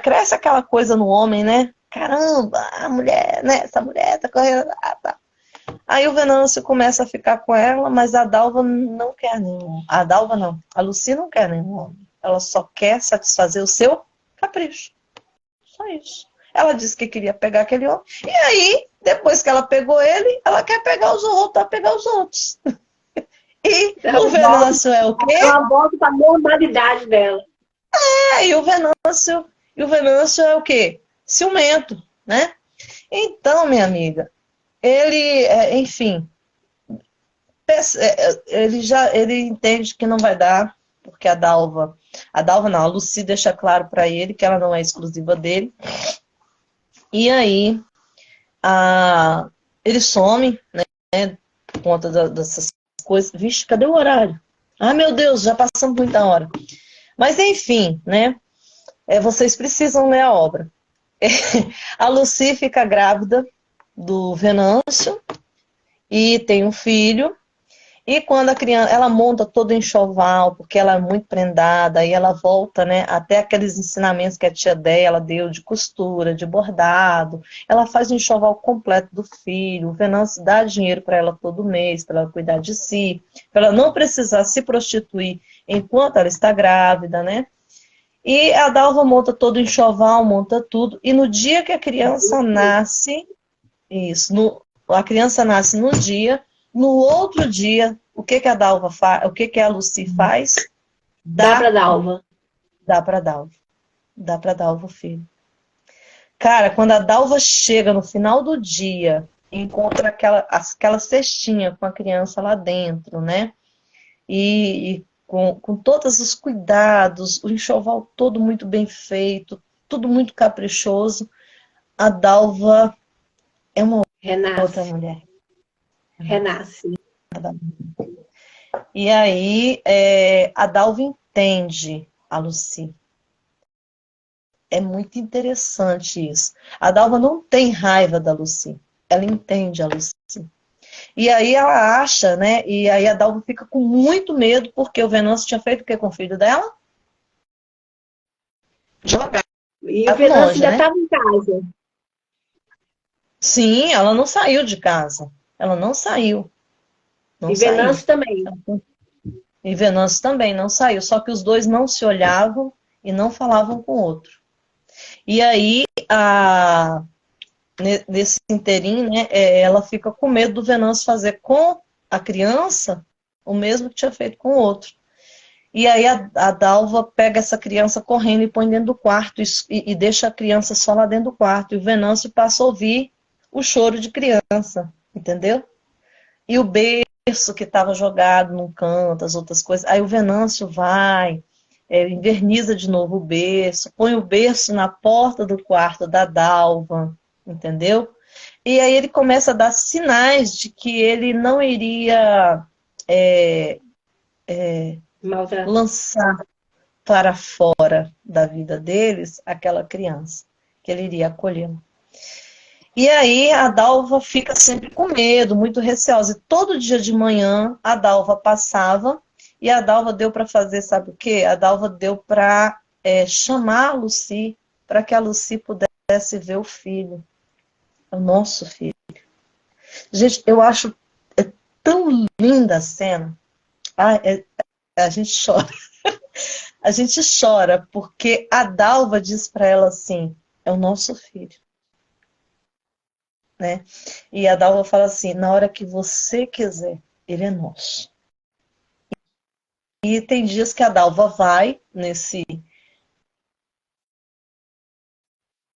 cresce aquela coisa no homem, né? Caramba, a mulher, né? Essa mulher tá correndo. Tá. Aí o Venâncio começa a ficar com ela, mas a Dalva não quer nenhum. A Dalva não. A Lucy não quer nenhum homem. Ela só quer satisfazer o seu capricho. Só isso. Ela disse que queria pegar aquele homem. E aí, depois que ela pegou ele, ela quer pegar os outros, voltar a pegar os outros. E o Venâncio é o quê? Ela volta para a normalidade dela. E o Venâncio é o quê? Ciumento, né? Então, minha amiga, ele, enfim, ele entende que não vai dar, porque a Dalva não, a Lucy deixa claro para ele que ela não é exclusiva dele. E aí, ele some, né, por conta dessas coisas. Vixe, cadê o horário? Ah, meu Deus, já passamos muita hora. Mas, enfim, né, vocês precisam ler a obra. A Lucy fica grávida do Venâncio e tem um filho. E quando a criança, ela monta todo o enxoval, porque ela é muito prendada, aí ela volta, né, até aqueles ensinamentos que a tia dela deu de costura, de bordado. Ela faz o enxoval completo do filho. O Venâncio dá dinheiro para ela todo mês, para ela cuidar de si, para ela não precisar se prostituir enquanto ela está grávida, né? E a Dalva monta todo o enxoval, monta tudo. E no dia que a criança nasce, a criança nasce no dia. No outro dia, o que a Dalva faz? O que a Lucy faz? Dá para Dalva. Dá para Dalva. Dá para Dalva o filho. Cara, quando a Dalva chega no final do dia, encontra aquela cestinha com a criança lá dentro, né? E com todos os cuidados, o enxoval todo muito bem feito, tudo muito caprichoso, a Dalva é uma outra mulher. Renasce. E aí, a Dalva entende a Lucy. É muito interessante isso. A Dalva não tem raiva da Lucy. Ela entende a Lucy. E aí ela acha, né? E aí a Dalva fica com muito medo, porque o Venâncio tinha feito o que com o filho dela? Jogar. E o Venâncio ainda estava em casa. Sim, ela não saiu de casa. Ela não saiu. E Venâncio também. E Venâncio também não saiu. Só que os dois não se olhavam e não falavam com o outro. E aí, nesse inteirinho, né, ela fica com medo do Venâncio fazer com a criança o mesmo que tinha feito com o outro. E aí a Dalva pega essa criança correndo e põe dentro do quarto e deixa a criança só lá dentro do quarto. E o Venâncio passa a ouvir o choro de criança, entendeu? E o berço que estava jogado num canto, as outras coisas. Aí o Venâncio vai, inverniza de novo o berço, põe o berço na porta do quarto da Dalva, entendeu? E aí ele começa a dar sinais de que ele não iria lançar para fora da vida deles aquela criança, que ele iria acolhê-la. E aí a Dalva fica sempre com medo, muito receosa. E todo dia de manhã a Dalva passava e a Dalva deu para fazer, sabe o quê? A Dalva deu para chamar a Lucy, para que a Lucy pudesse ver o filho, o nosso filho. Gente, eu acho tão linda a cena. A gente chora. A gente chora porque a Dalva diz para ela assim, é o nosso filho. Né? E a Dalva fala assim, na hora que você quiser, ele é nosso. E tem dias que a Dalva vai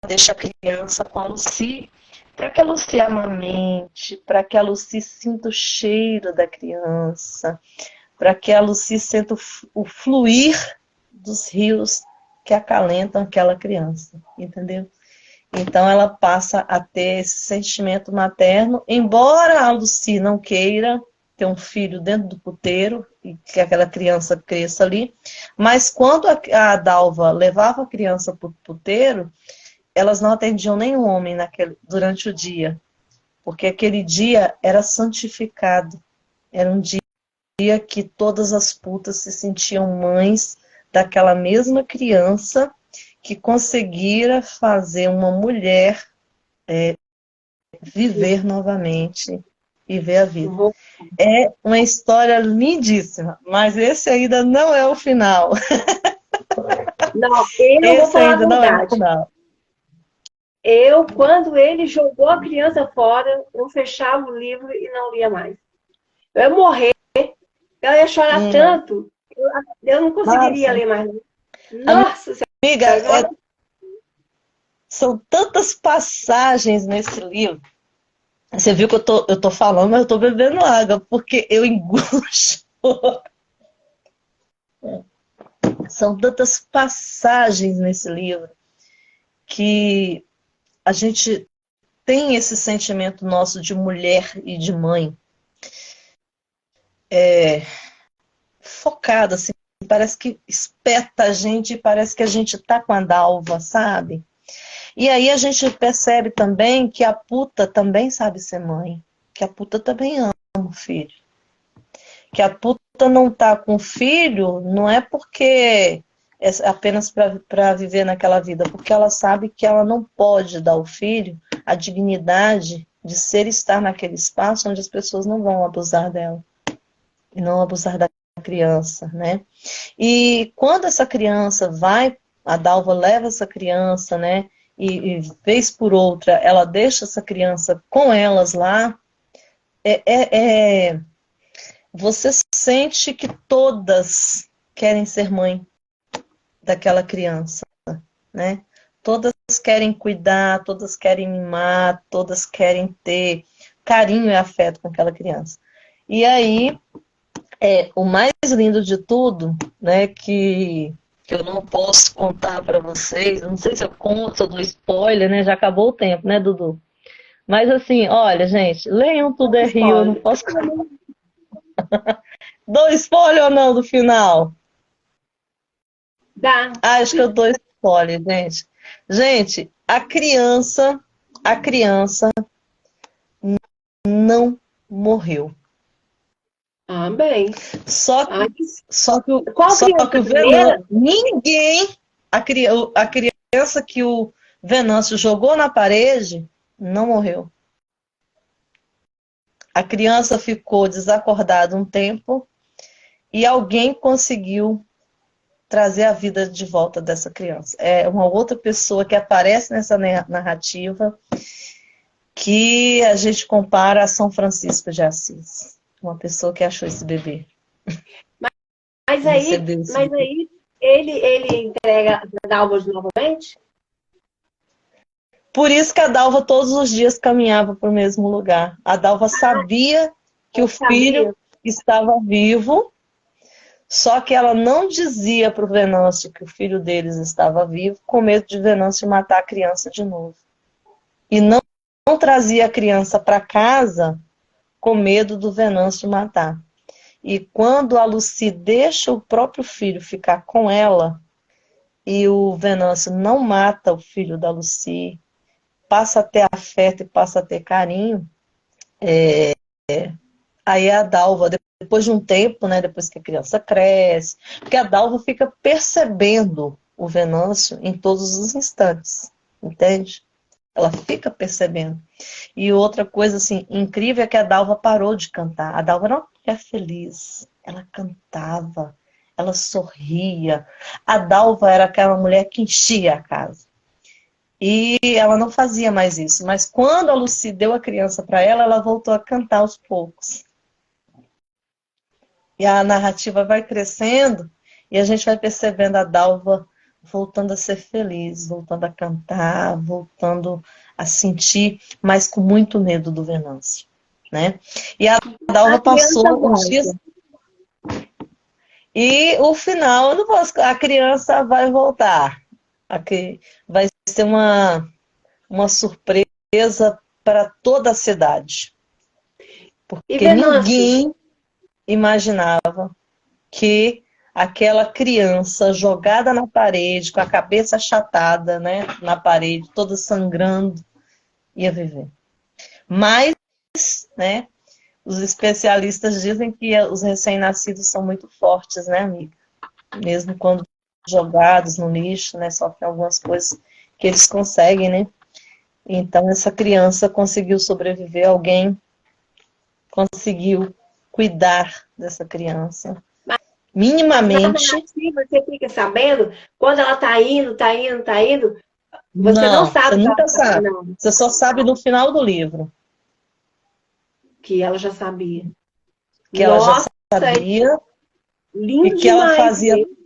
deixa a criança com a Lucy, para que a Lucy amamente, para que a Lucy sinta o cheiro da criança, para que a Lucy sinta o fluir dos rios que acalentam aquela criança, entendeu? Então ela passa a ter esse sentimento materno, embora a Lucy não queira ter um filho dentro do puteiro, e que aquela criança cresça ali, mas quando a Dalva levava a criança para o puteiro, elas não atendiam nenhum homem durante o dia, porque aquele dia era santificado, era um dia que todas as putas se sentiam mães daquela mesma criança, que conseguira fazer uma mulher viver novamente e ver a vida. É uma história lindíssima, mas esse ainda não é o final. Não, eu vou falar a verdade. Quando ele jogou a criança fora, eu fechava o livro e não lia mais. Eu ia morrer, eu ia chorar tanto, eu não conseguiria Nossa, ler mais. Nossa amiga, Senhora, são tantas passagens nesse livro. Você viu que eu tô falando, mas eu tô bebendo água, porque eu engulo. São tantas passagens nesse livro que a gente tem esse sentimento nosso de mulher e de mãe focado, assim, parece que espeta a gente, parece que a gente tá com a Dalva, sabe? E aí a gente percebe também que a puta também sabe ser mãe, que a puta também ama o filho. Que a puta não tá com o filho não é porque é apenas para viver naquela vida, porque ela sabe que ela não pode dar ao filho a dignidade de ser e estar naquele espaço onde as pessoas não vão abusar dela e não abusar da criança, né? E quando essa criança vai, a Dalva leva essa criança, né? E vez por outra ela deixa essa criança com elas lá, você sente que todas querem ser mãe daquela criança, né? Todas querem cuidar, todas querem mimar, todas querem ter carinho e afeto com aquela criança. E aí, o mais lindo de tudo, né, que eu não posso contar para vocês, não sei se eu conto, eu dou spoiler, né? Já acabou o tempo, né, Dudu? Mas assim, olha, gente, leiam Tudo é Rio, eu não posso contar. Dou spoiler ou não do final? dá. Acho que eu dou spoiler, gente. Gente, a criança não morreu. Ah, bem. Só que, Ah, só que, qual só criança que o primeira? Venâncio, ninguém, a criança que o Venâncio jogou na parede, não morreu. A criança ficou desacordada um tempo e alguém conseguiu trazer a vida de volta dessa criança. É uma outra pessoa que aparece nessa narrativa que a gente compara a São Francisco de Assis. Uma pessoa que achou esse bebê. Mas Recebeu esse bebê. aí ele entrega a Dalva novamente? Por isso que a Dalva todos os dias caminhava para o mesmo lugar. A Dalva sabia que o filho estava vivo, só que ela não dizia para o Venâncio que o filho deles estava vivo, com medo de Venâncio matar a criança de novo. E não trazia a criança para casa com medo do Venâncio matar. E quando a Lucy deixa o próprio filho ficar com ela, e o Venâncio não mata o filho da Lucy, passa a ter afeto e passa a ter carinho, aí a Dalva, depois de um tempo, né, depois que a criança cresce, porque a Dalva fica percebendo o Venâncio em todos os instantes, entende? Ela fica percebendo. E outra coisa assim incrível é que a Dalva parou de cantar. A Dalva era uma mulher feliz. Ela cantava, ela sorria. A Dalva era aquela mulher que enchia a casa. E ela não fazia mais isso. Mas quando a Lucy deu a criança para ela, ela voltou a cantar aos poucos. E a narrativa vai crescendo e a gente vai percebendo a Dalva voltando a ser feliz, voltando a cantar, voltando a sentir, mas com muito medo do Venâncio, né? E a Dalva passou uns dias... E o final, eu não posso... A criança vai voltar. Aqui vai ser uma surpresa para toda a cidade. Porque ninguém imaginava que aquela criança jogada na parede, com a cabeça achatada, né, na parede, toda sangrando, ia viver. Mas, né, os especialistas dizem que os recém-nascidos são muito fortes, né, amiga? Mesmo quando jogados no lixo, né, sofrem algumas coisas que eles conseguem, né? Então, essa criança conseguiu sobreviver, alguém conseguiu cuidar dessa criança. Minimamente. Você fica sabendo, quando ela tá indo, Você não Não, você sabe que ela nunca sabe, sabe. não, Você só sabe no final do livro que ela já sabia. que ela já Nossa, é sabia e lindo que ela demais fazia mesmo.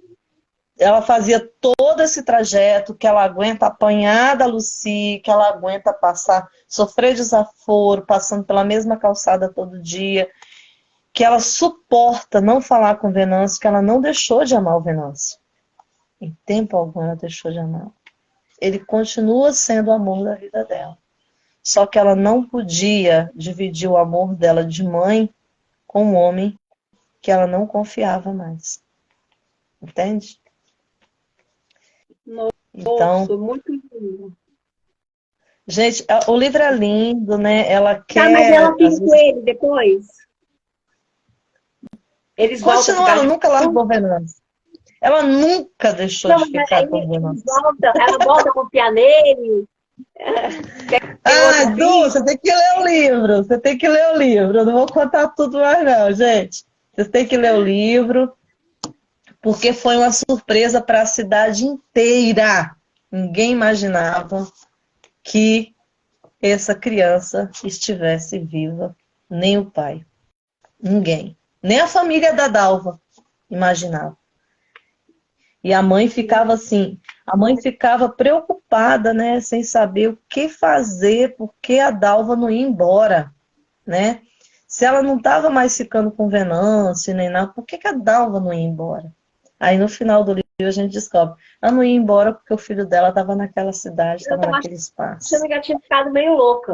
todo esse trajeto, que ela aguenta apanhar da Lucy, que ela aguenta passar, sofrer desaforo, passando pela mesma calçada todo dia, que ela suporta não falar com o Venâncio, que ela não deixou de amar o Venâncio. Em tempo algum ela deixou de amar. Ele continua sendo o amor da vida dela. Só que ela não podia dividir o amor dela de mãe com um homem que ela não confiava mais. Entende? Então, Nossa, muito lindo. gente, o livro é lindo, né? Ela Tá, mas ela quer, fica às com vezes, ele depois? Eles voltam a continua, ficar ela nunca juntos? largou o Venâncio. Ela nunca deixou Não, de mas ficar aí com o eles Venâncio. voltam, ela volta a confiar nele, tem Ah, outro Du, filho. você tem que ler o livro. Você tem que ler o livro. Eu não vou contar tudo mais, não, gente. Você tem que ler o livro, porque foi uma surpresa para a cidade inteira. Ninguém imaginava que essa criança estivesse viva, nem o pai. Ninguém. Nem a família da Dalva imaginava. E a mãe ficava assim, a mãe ficava preocupada, né, sem saber o que fazer, porque a Dalva não ia embora, né? Se ela não estava mais ficando com Venâncio nem nada, por que a Dalva não ia embora? Aí no final do livro a gente descobre, ela não ia embora porque o filho dela estava naquela cidade, Eu estava tava naquele espaço. achando que ela tinha ficado meio louca.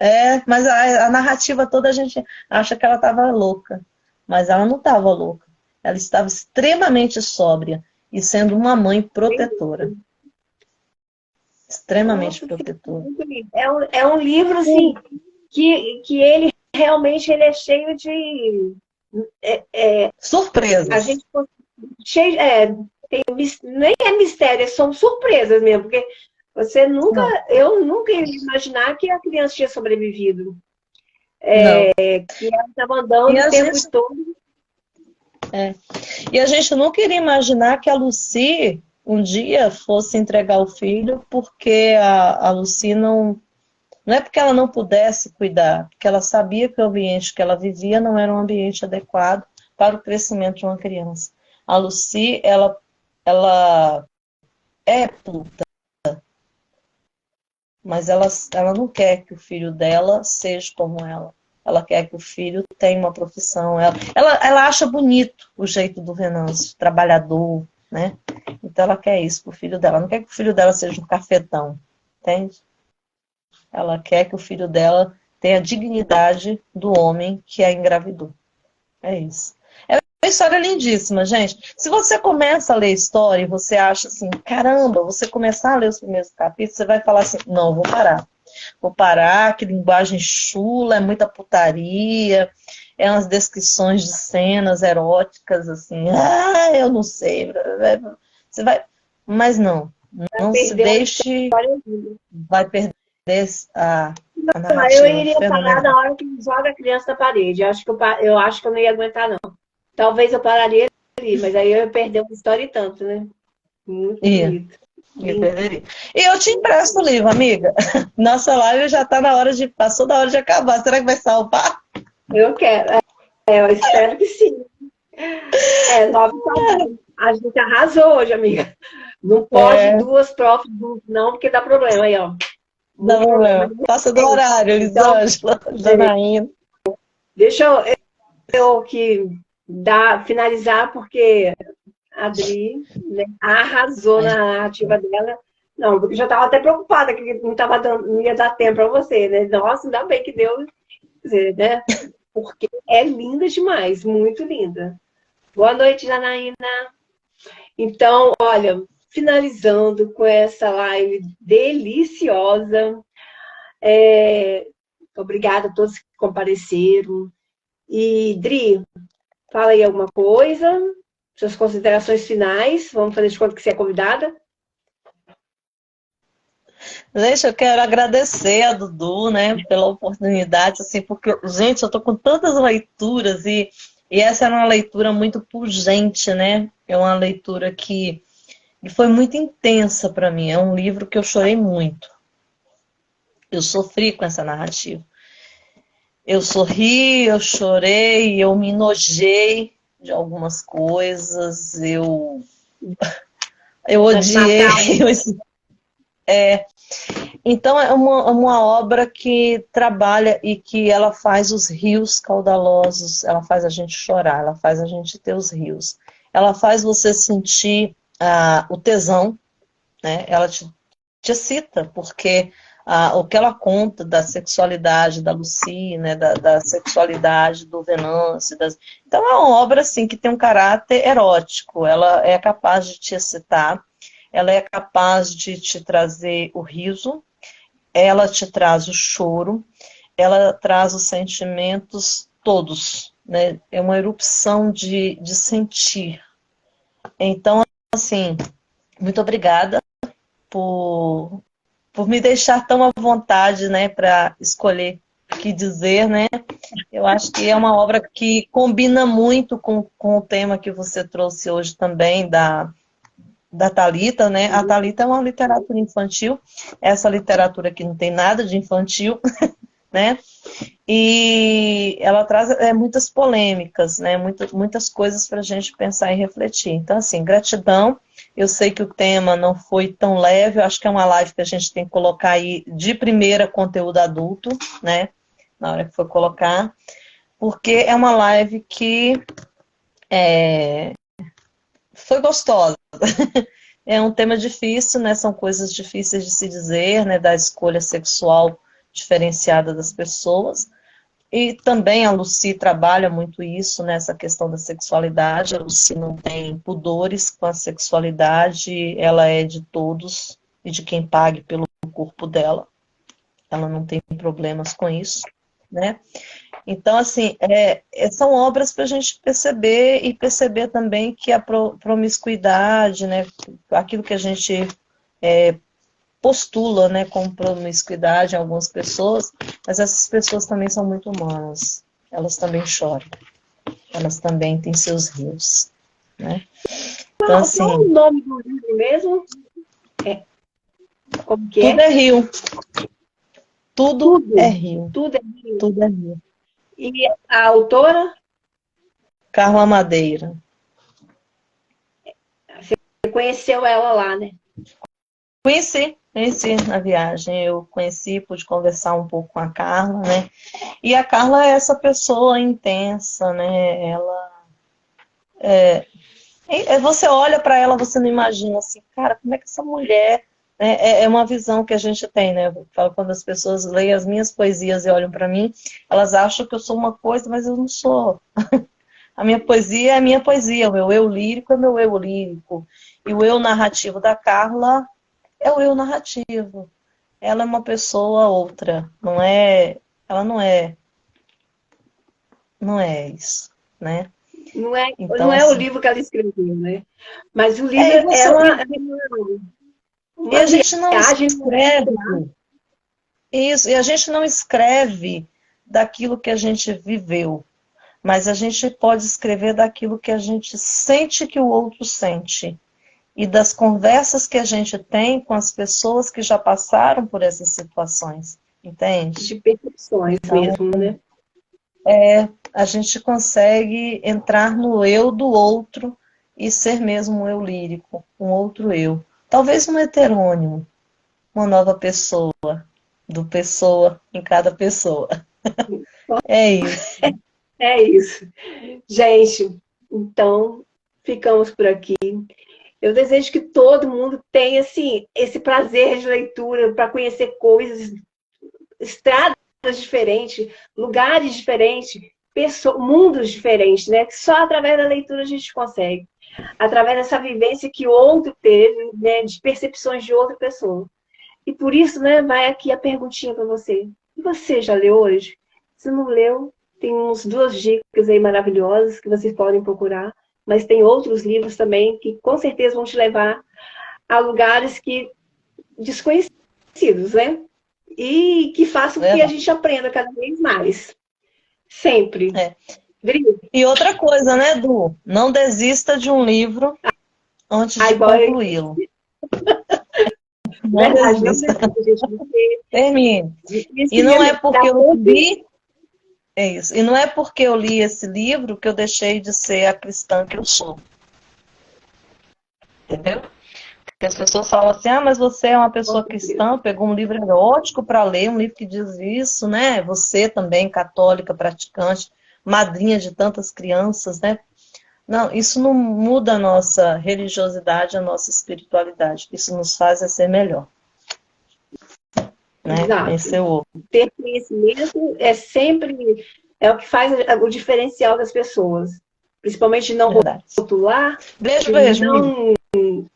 É, mas a narrativa toda a gente acha que ela estava louca, mas ela não estava louca. Ela estava extremamente sóbria e sendo uma mãe Bem protetora. lindo. Extremamente Nossa, sim, protetora. muito lindo. É um livro, assim, que ele realmente ele é cheio de... A Surpresas. gente cheio, nem é mistério, são surpresas mesmo, porque você nunca, Não, eu nunca ia imaginar que a criança tinha sobrevivido, não. que ela estava E andando o a tempo gente, todo. e a gente não queria imaginar que a Lucy um dia fosse entregar o filho porque a Lucy não é porque ela não pudesse cuidar, porque ela sabia que o ambiente que ela vivia não era um ambiente adequado para o crescimento de uma criança. A Lucy, ela é puta, mas ela não quer que o filho dela seja como ela. Ela quer que o filho tenha uma profissão. Ela acha bonito o jeito do Venâncio, trabalhador, né? Então ela quer isso pro filho dela. Ela não quer que o filho dela seja um cafetão, entende? Ela quer que o filho dela tenha a dignidade do homem que a engravidou. É isso. É uma história lindíssima, gente. Se você começa a ler a história e você acha assim, caramba, você começar a ler os primeiros capítulos, você vai falar assim, não, vou parar. Vou parar, que linguagem chula, é muita putaria, é umas descrições de cenas eróticas, assim, eu não sei. Você vai. Mas não se Perdeu uma deixe, história linda. vai perder a Eu narrativa iria parar fenomenal. na hora que joga a criança na parede. Eu acho que eu não ia aguentar, não. Talvez eu pararia ali, mas aí eu ia perder uma história e tanto, né? Muito Ia, bonito. ia Lindo. perder. E eu te empresto o livro, amiga. Nossa live já tá na hora passou da hora de acabar. Será que vai salvar? Eu quero. Eu espero que sim. 9 a gente arrasou hoje, amiga. Não pode É, duas profs não, porque dá problema aí, ó. não Muito dá problema. problema. Passa do horário, Então, Elisângela, Janaína. deixa eu que finalizar, porque a Adri, né, arrasou na narrativa dela. Não, porque eu já estava até preocupada que não, não ia dar tempo para você, né? Nossa, ainda bem que deu, quer dizer, né? Porque é linda demais, muito linda. Boa noite, Janaína. Então, olha, finalizando com essa live deliciosa. Obrigada a todos que compareceram. E, Dri, fala aí alguma coisa, suas considerações finais. Vamos fazer de conta que você é convidada. Gente, eu quero agradecer a Dudu, né, pela oportunidade, assim, porque, gente, eu tô com tantas leituras e essa era uma leitura muito pungente, né? É uma leitura que e foi muito intensa para mim. É um livro que eu chorei muito. Eu sofri com essa narrativa. Eu sorri, eu chorei, eu me enojei de algumas coisas, eu odiei. Então é uma obra que trabalha e que ela faz os rios caudalosos, ela faz a gente chorar, ela faz a gente ter os rios. Ela faz você sentir o tesão, né? Ela te excita, porque o que ela conta da sexualidade da Lucy, né? Da sexualidade do Venâncio. Então é uma obra assim, que tem um caráter erótico, ela é capaz de te excitar, ela é capaz de te trazer o riso, ela te traz o choro, ela traz os sentimentos todos, né? É uma erupção de sentir. Então, assim, muito obrigada por me deixar tão à vontade, né, para escolher o que dizer, né? Eu acho que é uma obra que combina muito com o tema que você trouxe hoje também, da Thalita, né? A Thalita é uma literatura infantil, essa literatura que não tem nada de infantil, né? E ela traz muitas polêmicas, né? Muitas coisas para a gente pensar e refletir. Então, assim, gratidão. Eu sei que o tema não foi tão leve, eu acho que é uma live que a gente tem que colocar aí de primeira conteúdo adulto, né? Na hora que for colocar, porque é uma live que foi gostosa. É um tema difícil, né? São coisas difíceis de se dizer, né? Da escolha sexual diferenciada das pessoas. E também a Lucy trabalha muito isso, nessa questão da sexualidade. A Lucy não tem pudores com a sexualidade, ela é de todos e de quem pague pelo corpo dela. Ela não tem problemas com isso, né? Então, assim, são obras para a gente perceber e perceber também que a promiscuidade, né, aquilo que a gente postula, né, como promiscuidade em algumas pessoas, mas essas pessoas também são muito humanas. Elas também choram. Elas também têm seus rios, né? Então, assim, qual o nome do livro mesmo? Como que tudo é rio. Tudo é rio. Tudo é rio. Tudo é rio. E a autora? Carla Madeira. Você conheceu ela lá, né? Conheci na viagem. Eu conheci, pude conversar um pouco com a Carla, né? E a Carla é essa pessoa intensa, né? Ela você olha para ela, você não imagina assim, cara, como é que essa mulher... É uma visão que a gente tem, né? Eu falo, quando as pessoas leem as minhas poesias e olham para mim, elas acham que eu sou uma coisa, mas eu não sou. A minha poesia é a minha poesia, o meu eu lírico é o meu eu lírico. E o eu narrativo da Carla é o eu narrativo. Ela é uma pessoa outra, ela não é isso, né? Então, não é assim, o livro que ela escreveu, né? Mas o livro e a gente não viagem, escreve isso, e a gente não escreve daquilo que a gente viveu, mas a gente pode escrever daquilo que a gente sente que o outro sente. E das conversas que a gente tem com as pessoas que já passaram por essas situações, entende? De percepções então, mesmo, né? A gente consegue entrar no eu do outro e ser mesmo um eu lírico, um outro eu. Talvez um heterônimo, uma nova pessoa, do pessoa em cada pessoa. É isso. É isso. Gente, então, ficamos por aqui. Eu desejo que todo mundo tenha, assim, esse prazer de leitura para conhecer coisas, estradas diferentes, lugares diferentes, mundos diferentes, né? Que só através da leitura a gente consegue. Através dessa vivência que outro teve, né? De percepções de outra pessoa. E por isso, né, vai aqui a perguntinha para você. Você já leu hoje? Se não leu, tem uns 2 dicas aí maravilhosas que vocês podem procurar, mas tem outros livros também que com certeza vão te levar a lugares desconhecidos, né? E que façam com que a gente aprenda cada vez mais. Sempre. E outra coisa, né, Du? Não desista de um livro antes Ah, de igual concluí-lo. Não verdade, não desista. precisa, gente, porque Termine. esse E não é livro tá porque eu sempre... li, é isso. E não é porque eu li esse livro que eu deixei de ser a cristã que eu sou. Entendeu? Porque as pessoas falam assim, ah, mas você é uma pessoa cristã, pegou um livro erótico para ler, um livro que diz isso, né? Você também, católica, praticante, madrinha de tantas crianças, né? Não, isso não muda a nossa religiosidade, a nossa espiritualidade. Isso nos faz é ser melhor, né? Exato. Conhecer o outro. Ter conhecimento é sempre o que faz o diferencial das pessoas. Principalmente de não Verdade. rotular, Beijo, de beijo, menino. não...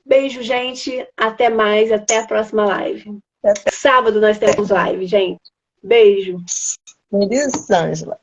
Beijo, gente. Até mais. Até a próxima live. Até. Sábado nós temos live, gente. Beijo. Elisângela.